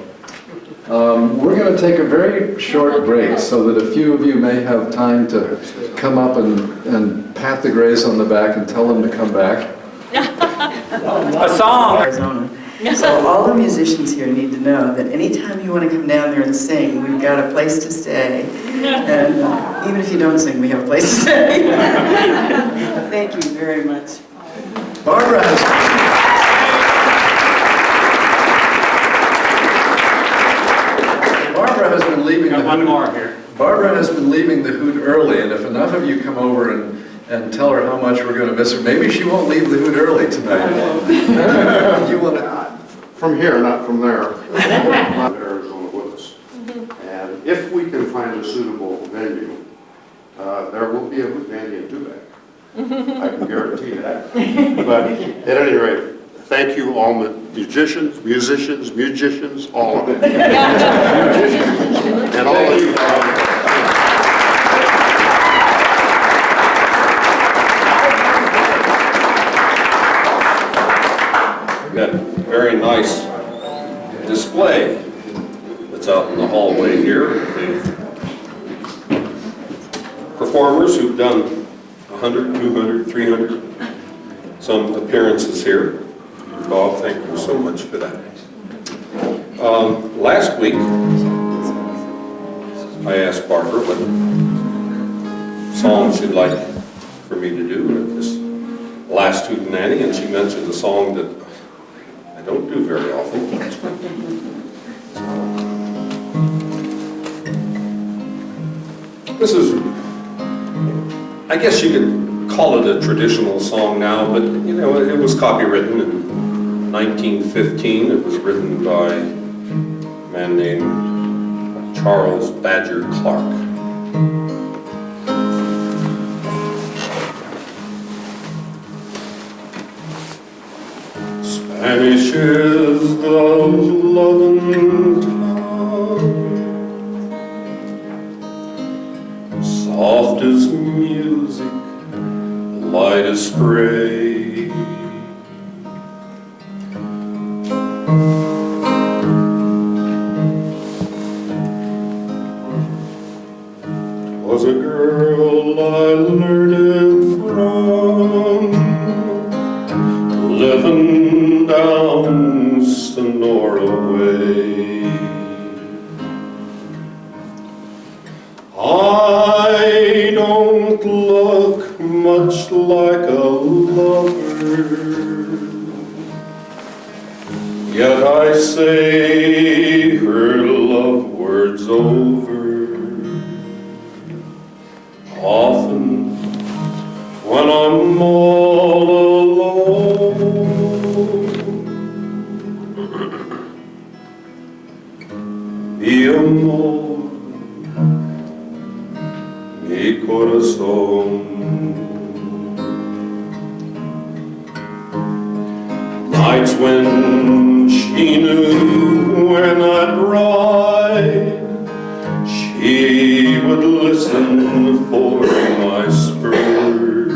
we're going to take a very short break so that a few of you may have time to come up and pat the Grays on the back and tell them to come back. A song! Arizona. So all the musicians here need to know that anytime you want to come down there and sing, we've got a place to stay. And even if you don't sing, we have a place to stay. Thank you very much. Barbara has... leaving the One Hoot. more here. Barbara has been leaving the Hoot early, and if enough of you come over and tell her how much we're going to miss her, maybe she won't leave the Hoot early tonight. You want to? From here, not from there. Not Arizona with us. And if we can find a suitable venue, there will be a hootenanny in Tubac. I can guarantee that. But at any rate, thank you all musicians, all of it. And all of you. That very nice display that's out in the hallway here. The performers who've done 100, 200, 300 some appearances here. Bob, thank you so much for that. Last week, I asked Barbara what song she'd like for me to do at this last Hootenanny, and she mentioned a song that I don't do very often. This is, I guess you could call it a traditional song now, but you know, it was copywritten in 1915. It was written by a man named Charles Badger Clark. Spanish is the loving tongue, soft as music, light as spray. Was a girl I learned it from, living down Sonora way. I don't look much like a lover, yet I say her love words over. Often when I'm all alone, mi amor, mi corazón. Nights when she knew when I'd ride, she would listen for my spurs.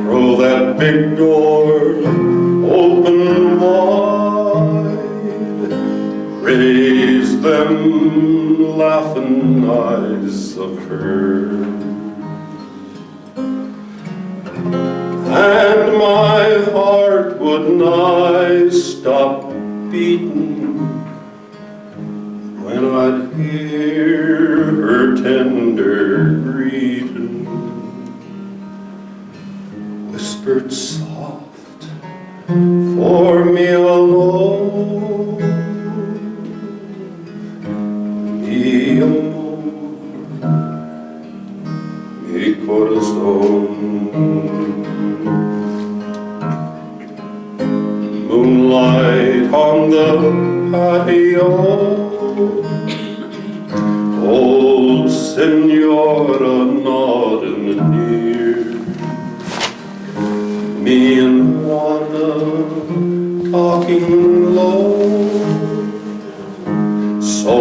Throw that big door open wide, raise them laughing eyes of hers, and my heart would nigh stop beating when I'd hear her tender greeting, whispered soft for me alone. Mi amor, mi corazón. Moonlight on the patio, old Senora nodding near, me and Juana talking low, so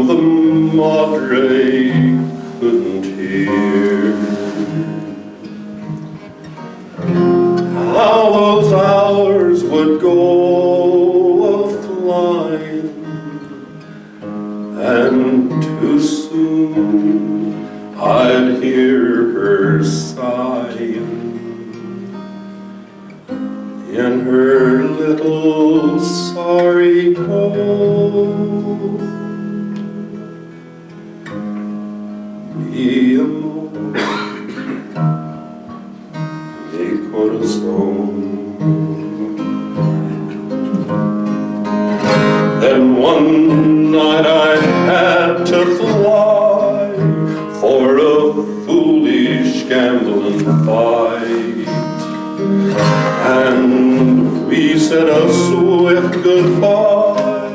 the madre couldn't hear. How those hours would go a-flying, and too soon I'd hear her sighing in her little sorry coat. Mi amor, mi corazón. Then one night I had to fly for a foolish gambling fight, and we said a swift goodbye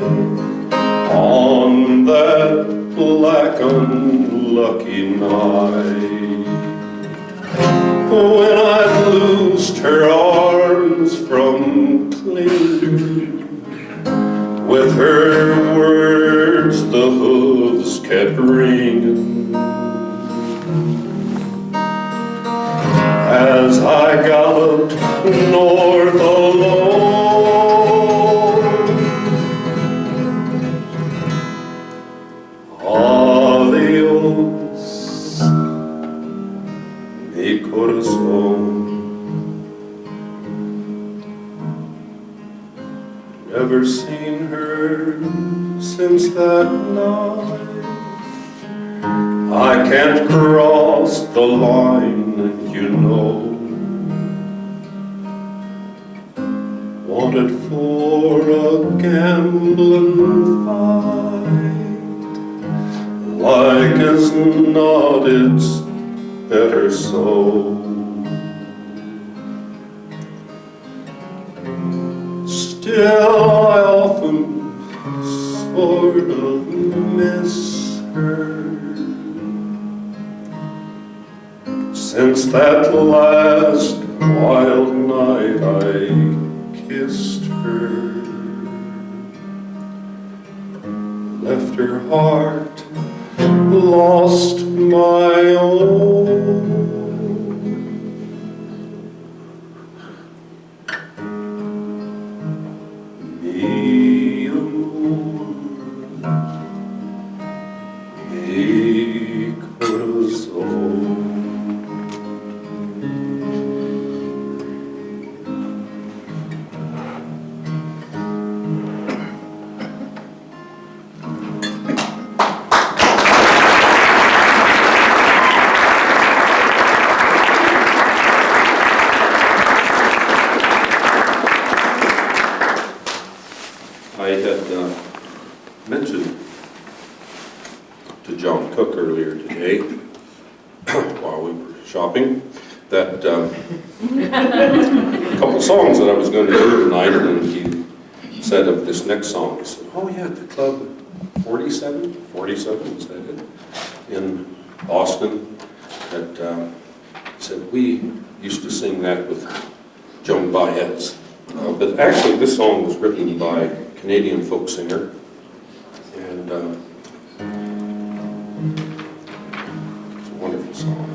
on that black unlucky night, when I loosed her arms from clinging. With her words the hooves kept ringing, as I galloped north alone. Adios, mi corazón. Never seen her since that night. I can't cross the line, you know. Wanted for a gambling fight, like as not it's better so. Still I often sort of miss her, since that last wild night I kissed her, left her heart lost my own. I had mentioned to John Cook earlier today, while we were shopping, that a couple songs that I was going to do tonight, and he said of this next song, he said, oh yeah, the Club 47, is that it, in Boston, that he said, we used to sing that with Joan Baez. But actually this song was written by a Canadian folk singer, and it's a wonderful song.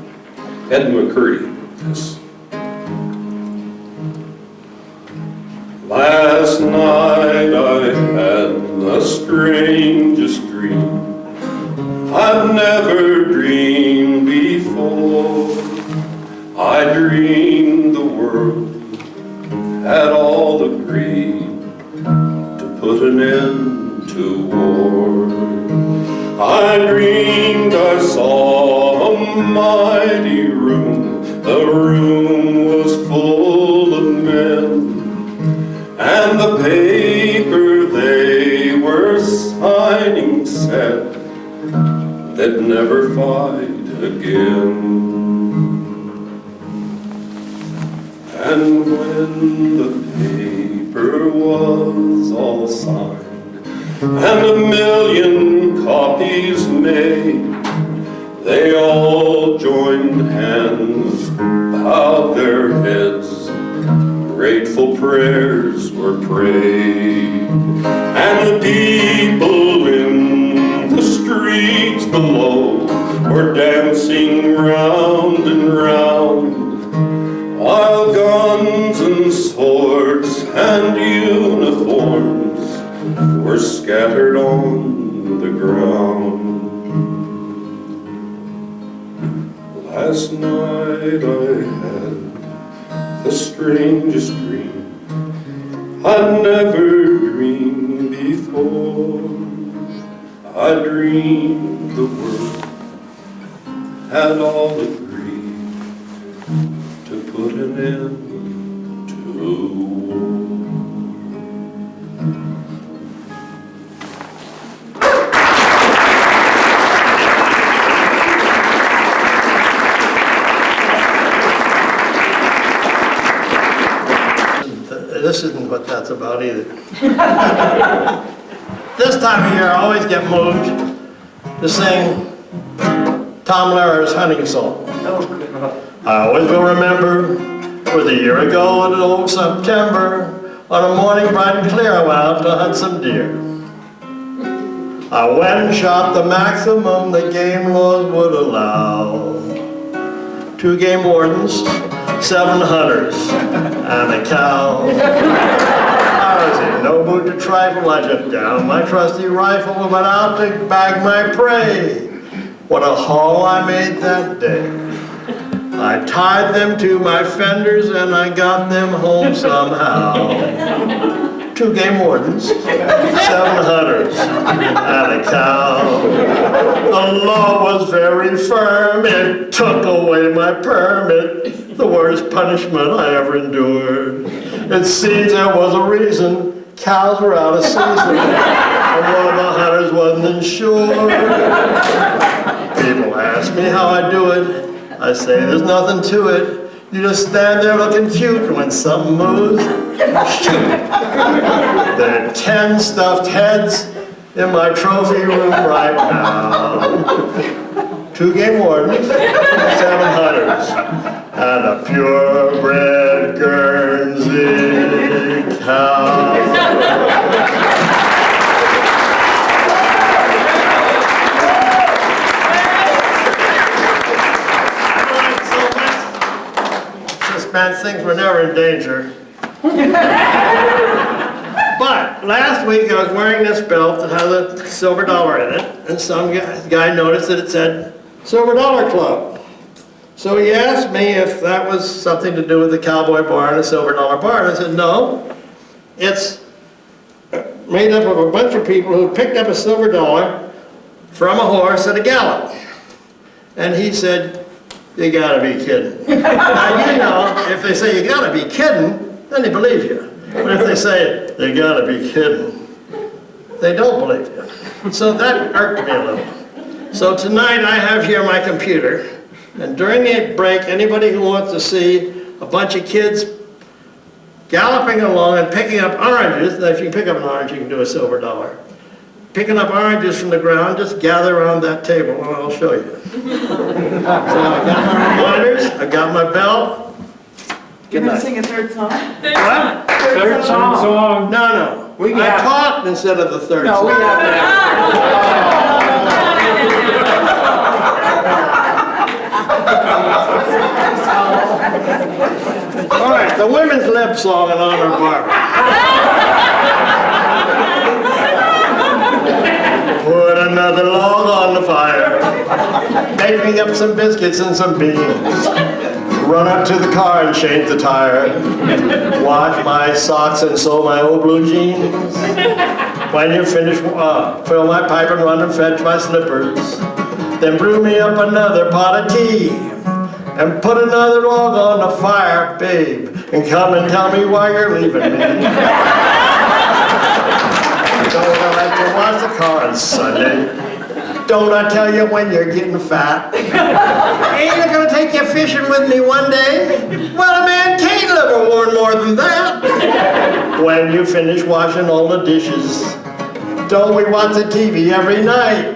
Ed McCurdy wrote this. Last night I had the strangest dream I've never dreamed before. I dreamed the world had all agreed to put an end to war. I dreamed I saw a mighty room. The room was full of men, and the paper they were signing said they'd never fight again. And when the paper was all signed and 1,000,000 copies made, they all joined hands, bowed their heads, grateful prayers were prayed, and the people in the streets below were dancing round and round, while guns and swords and uniforms were scattered on the ground. Last night I had the strangest dream I'd never dreamed before. I dreamed the world had all agreed to put an end to war. this isn't what that's about either. This time of year, I always get moved to sing Tom Lehrer's hunting song. I always will remember, it was a year ago in old September, on a morning bright and clear, I went out to hunt some deer. I went and shot the maximum the game laws would allow. 2 game wardens, 7 hunters, and a cow. I was in no mood to trifle. I took down my trusty rifle and went out to bag my prey. What a haul I made that day. I tied them to my fenders and I got them home somehow. 2 game wardens, 7 hunters, and a cow. The law was very firm, it took away my permit, the worst punishment I ever endured. It seems there was a reason, cows were out of season, and one of the hunters wasn't insured. People ask me how I do it, I say there's nothing to it. You just stand there looking cute, and when something moves, shoot. There are 10 stuffed heads in my trophy room right now. 2 game wardens, 7 hunters, and a purebred Guernsey cow. Things were never in danger. But last week I was wearing this belt that had a silver dollar in it, and some guy noticed that it said Silver Dollar Club. So he asked me if that was something to do with the cowboy bar and the Silver Dollar Bar. And I said, no, it's made up of a bunch of people who picked up a silver dollar from a horse at a gallop. And he said, you gotta be kidding. Now, you know, if they say you gotta be kidding, then they believe you. But if they say, you gotta be kidding, they don't believe you. So that irked me a little. So tonight I have here my computer, and during the break, anybody who wants to see a bunch of kids galloping along and picking up oranges, now if you pick up an orange, you can do a silver dollar. Picking up oranges from the ground, just gather around that table and I'll show you. So I got my reminders, I got my belt. You're going to sing a third song? What? Third song. No. I talked instead of the third song. No, we got that. All right, the women's lip song in honor of Barbara. Put another log on the fire, make me up some biscuits and some beans, run up to the car and change the tire, wash my socks and sew my old blue jeans. When you finish, fill my pipe and run and fetch my slippers, then brew me up another pot of tea, and put another log on the fire, babe, and come and tell me why you're leaving me. Don't I like to wash the car on Sunday? Don't I tell you when you're getting fat? Ain't I gonna take you fishing with me one day? Well, a man can't live a more than that. When you finish washing all the dishes, don't we watch the TV every night?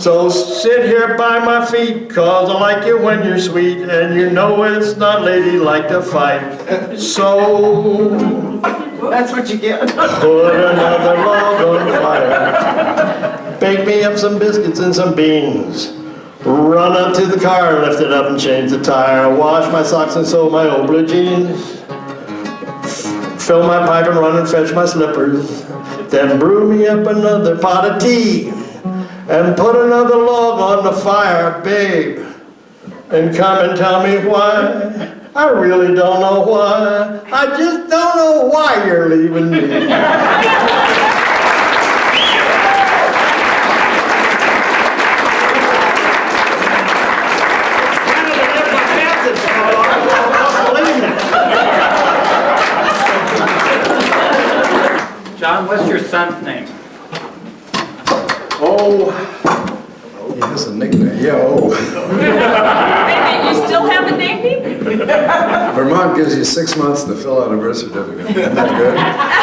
So sit here by my feet, cause I like you when you're sweet, and you know it's not ladylike to fight. So that's what you get. Put another log on the fire, bake me up some biscuits and some beans, run up to the car, lift it up and change the tire, wash my socks and sew my old blue jeans, fill my pipe and run and fetch my slippers, then brew me up another pot of tea, and put another log on the fire, babe, and come and tell me why. I really don't know why. I just don't know why you're leaving me. John, what's your son's name? Oh, he has a nickname. Yeah, oh. Wait a minute, you still haven't named him? Vermont gives you 6 months to fill out a birth certificate. Isn't that good?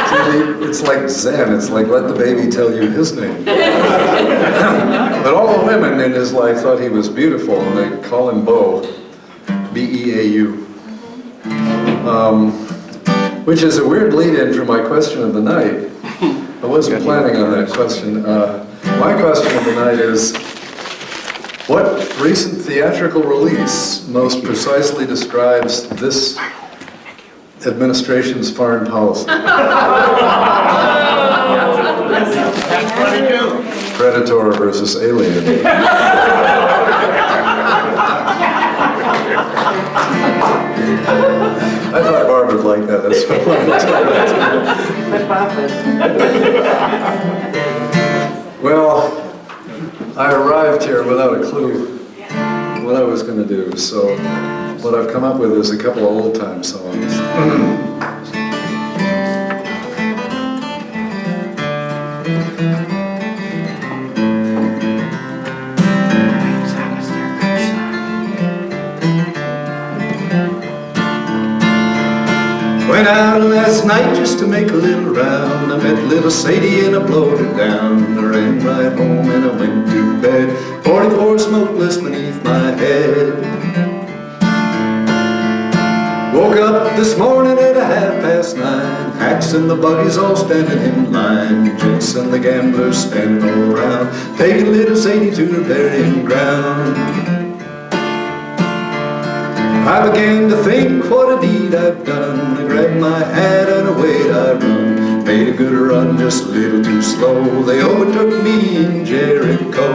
See, it's like Zen. It's like let the baby tell you his name. But all the women in his life thought he was beautiful, and they call him Beau, B-E-A-U. Which is a weird lead-in for my question of the night. I wasn't planning on that question. My question of the night is, what recent theatrical release most precisely describes this administration's foreign policy? Predator versus Alien. I thought Barb would like that. That's what I wanted to tell you. Well, I arrived here without a clue what I was going to do, so what I've come up with is a couple of old-time songs. Went out last night just to make a little round. I met little Sadie and I blowed her down. I ran right home and I went to bed. 44 smokeless beneath my head. Woke up this morning at 9:30. Hacks and the buggies all standing in line. Gents and the gamblers standing all around, taking little Sadie to her burying ground. I began to think what a deed I've done. I grabbed my hat and away I run. Made a good run, just a little too slow. They overtook me in Jericho.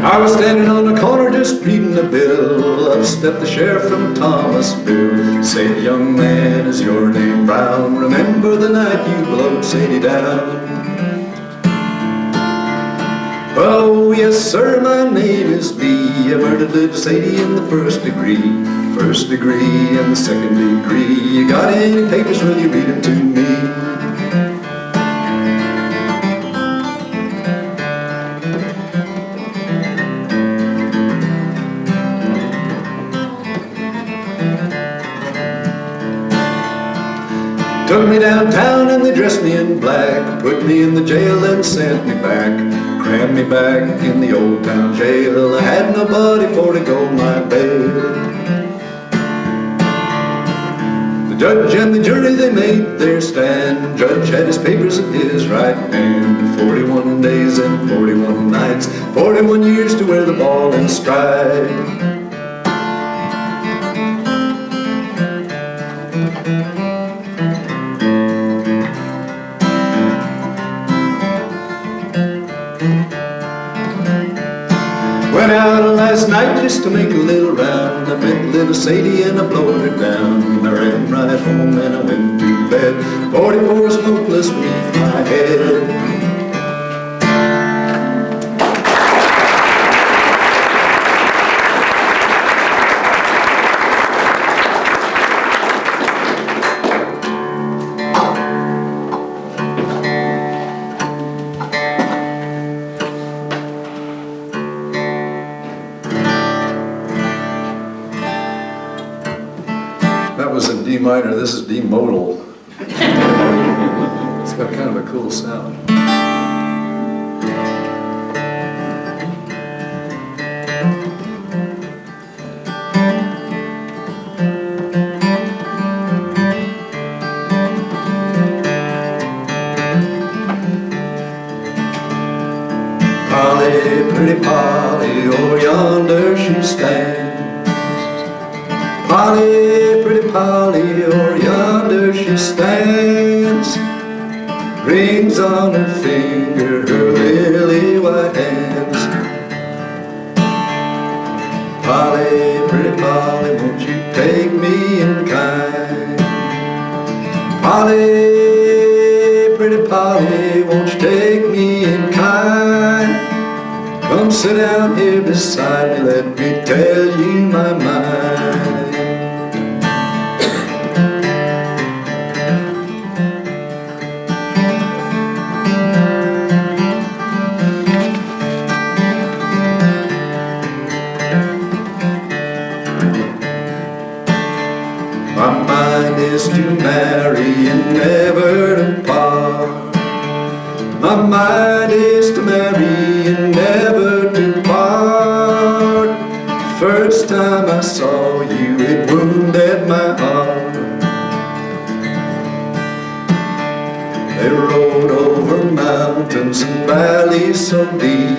I was standing on the corner just reading the bill. Up stepped the sheriff from Thomasville. Said, young man, is your name Brown? Remember the night you blowed Sadie down? Oh, yes, sir, my name is Lee. I murdered little Sadie in the first degree. First degree and the second degree. You got any papers, will you read them to me? Took me downtown and they dressed me in black. Put me in the jail and sent me back. Crammed me back in the old town jail. I had nobody for to go my bail. The judge and the jury, they made their stand. Judge had his papers in his right hand. 41 days and 41 nights. 41 years to wear the ball and stride. Went out last night just to make a little round. I met little Sadie and I blowed her down. I ran right home and I went to bed. 44 smokeless beneath my head. That was in D minor, this is D modal. It's got kind of a cool sound. Polly, pretty Polly, over yonder she stands. Polly, pretty Polly, over yonder she stands. Rings on her finger, her lily white hands. Polly, pretty Polly, won't you take me in kind? Polly, pretty Polly, won't you take me in kind? Come sit down here beside me, let me tell you my mind. mind is to marry and never to part. My mind is to marry and never to part. First time I saw you, it wounded my heart. They rode over mountains and valleys so deep.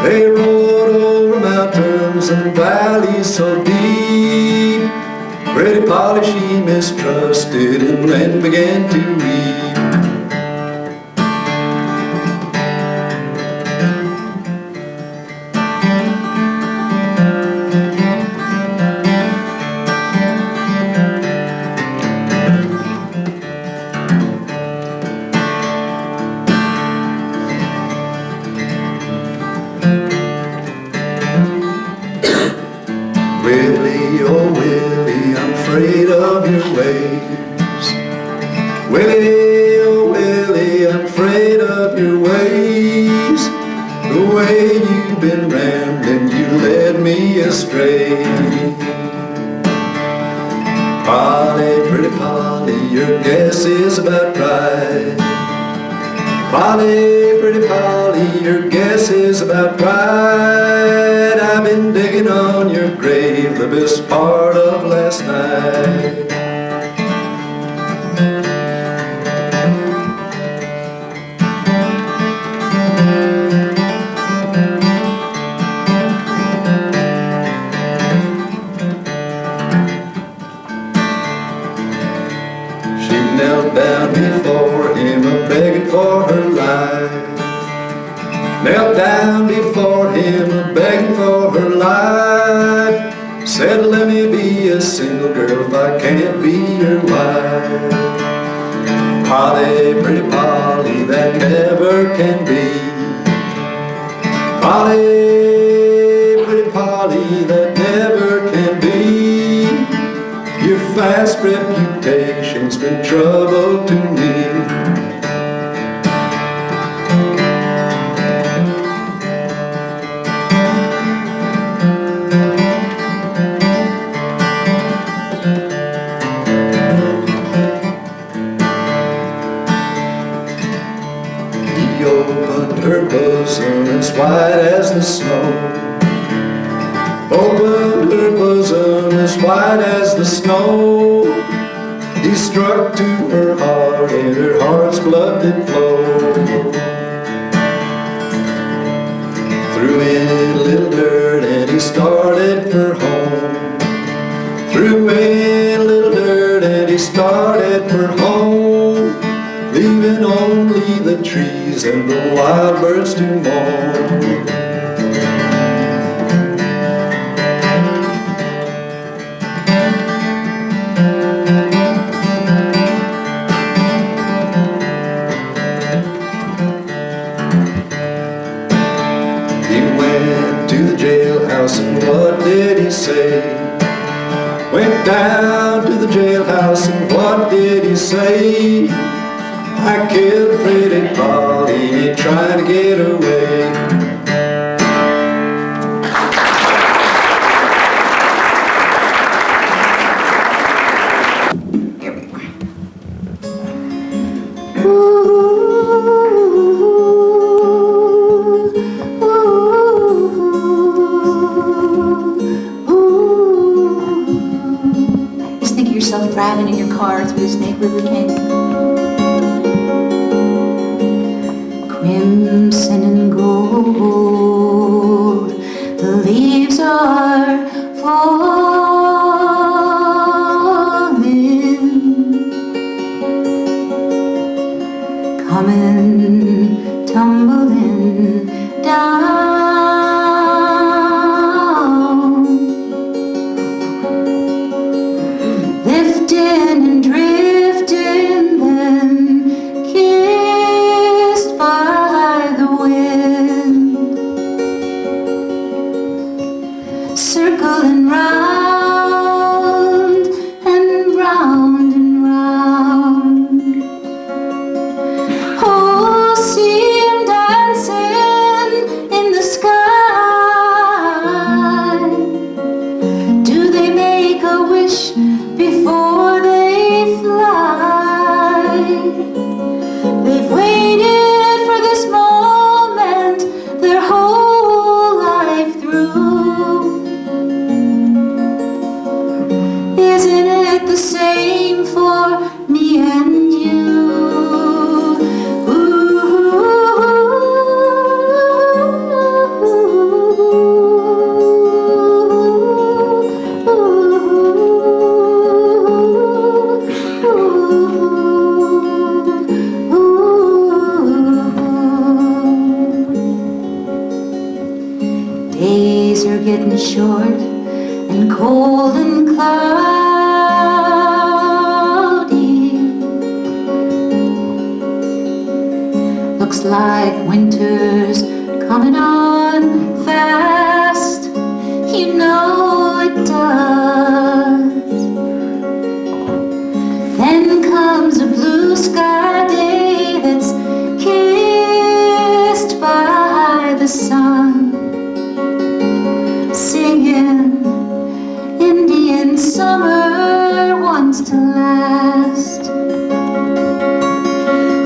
They rode over mountains and valleys so deep. Pretty Polly she mistrusted and then began to weep. Willie, oh Willie, I'm afraid of your ways. Willie, oh Willie, I'm afraid of your ways. The way you've been rambling, you led me astray. Polly, pretty Polly, your guess is about right. Polly, pretty Polly, your guess is about right. I've been digging on your grave the best part of last night. She knelt down before him, a-begging for her life. Knelt down before him, a-begging for her life. Said, let me be a single girl if I can't be your wife. Polly, pretty Polly, that never can be. Polly, pretty Polly, that never can be. Your fast reputation's been trouble to me. He opened her bosom as white as the snow. Opened her bosom as white as the snow. He struck to her heart and her heart's blood did flow. Threw in a little dirt and he started for home. Threw in a little dirt and he started for home. Leaving only the trees and the wild birds to mourn. And what did he say? Went down to the jailhouse and what did he say? I killed pretty Polly trying to get away. Driving in your car through the Snake River Canyon. Crimson and gold, the leaves are falling, coming tumbling down. And drifting, then kissed by the wind, circle wish before they fly. They've waited for this moment their whole life through. Isn't it the same for me and you? Days are getting short and cold and cloudy. Looks like winter's coming on fast. You know it does. Then comes a blue sky day that's kissed by the sun, singing Indian summer wants to last.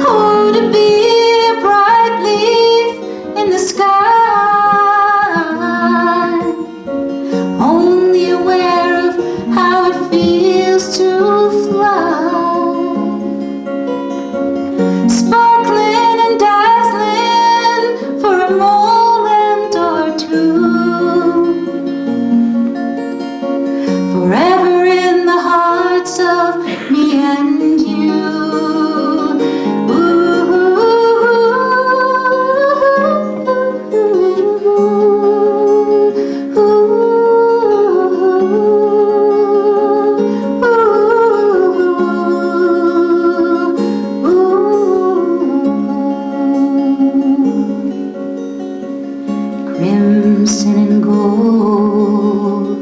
Oh, to be a bright leaf in the sky, only aware of how it feels to fly, sparkling and dazzling for a moment or two, forever in the hearts of me and you. Crimson and gold,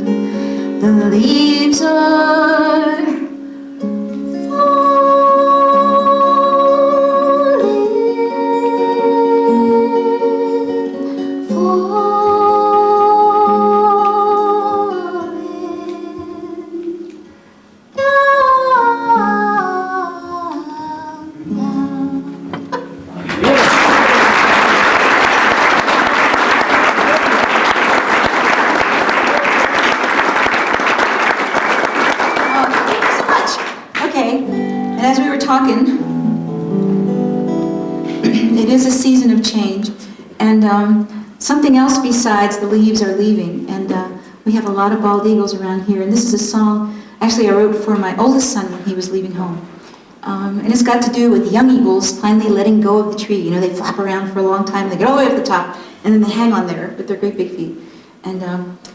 the leaves are falling, And as we were talking, it is a season of change, and something else besides the leaves are leaving, and we have a lot of bald eagles around here, and this is a song actually I wrote for my oldest son when he was leaving home. And it's got to do with young eagles finally letting go of the tree. You know, they flap around for a long time, they get all the way up the top, and then they hang on there with their great big feet. And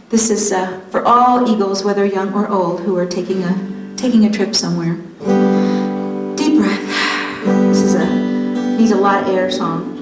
this is for all eagles, whether young or old, who are taking a trip somewhere. Deep breath. This is needs a lot of air song.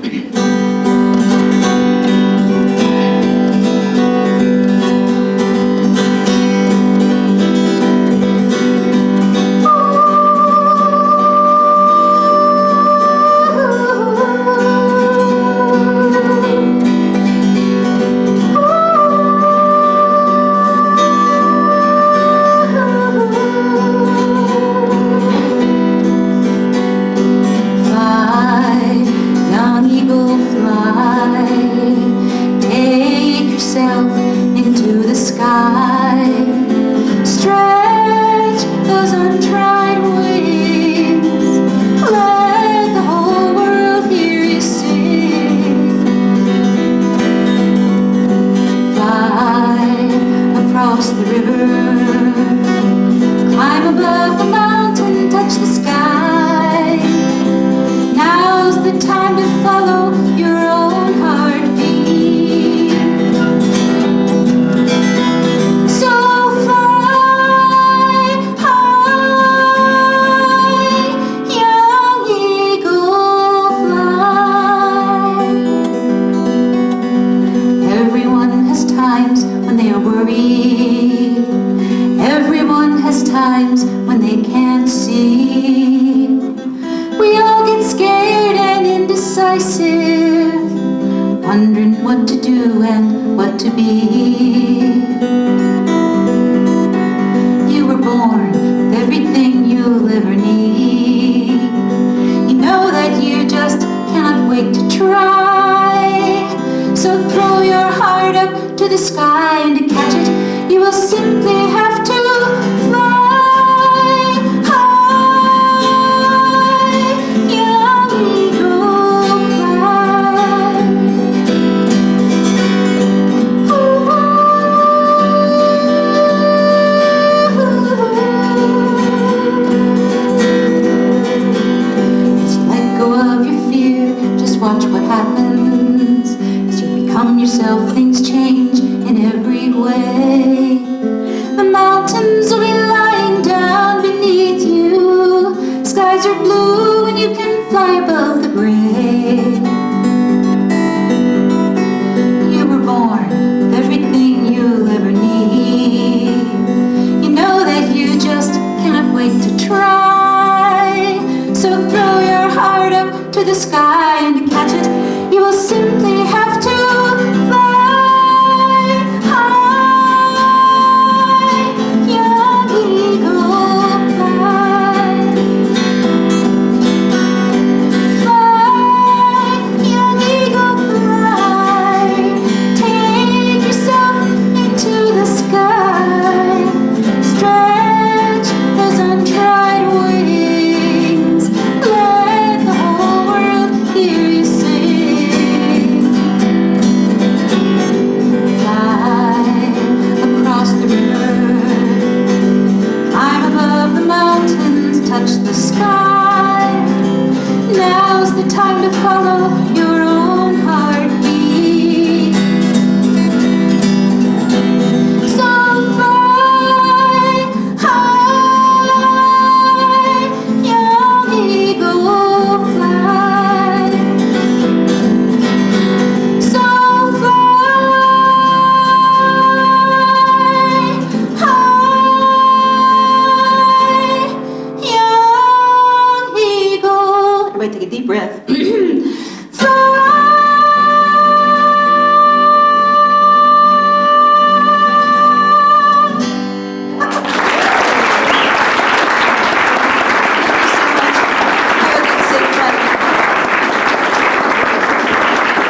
Wondering what to do and what to be. You were born fly above the grave. You were born with everything you'll ever need. You know that you just cannot wait to try. So throw your heart up to the sky, and to catch it, you will simply have to fly high. Young eagle, fly. Fly, young eagle, fly. Take yourself into the sky. Stretch those untried wings. Let the whole world hear you sing. Fly across the river. Climb above the mountains, touch the sky. Now's the time to follow your own heartbeat. So fly high, young eagle, fly. So fly high, young eagle. Everybody take a deep breath.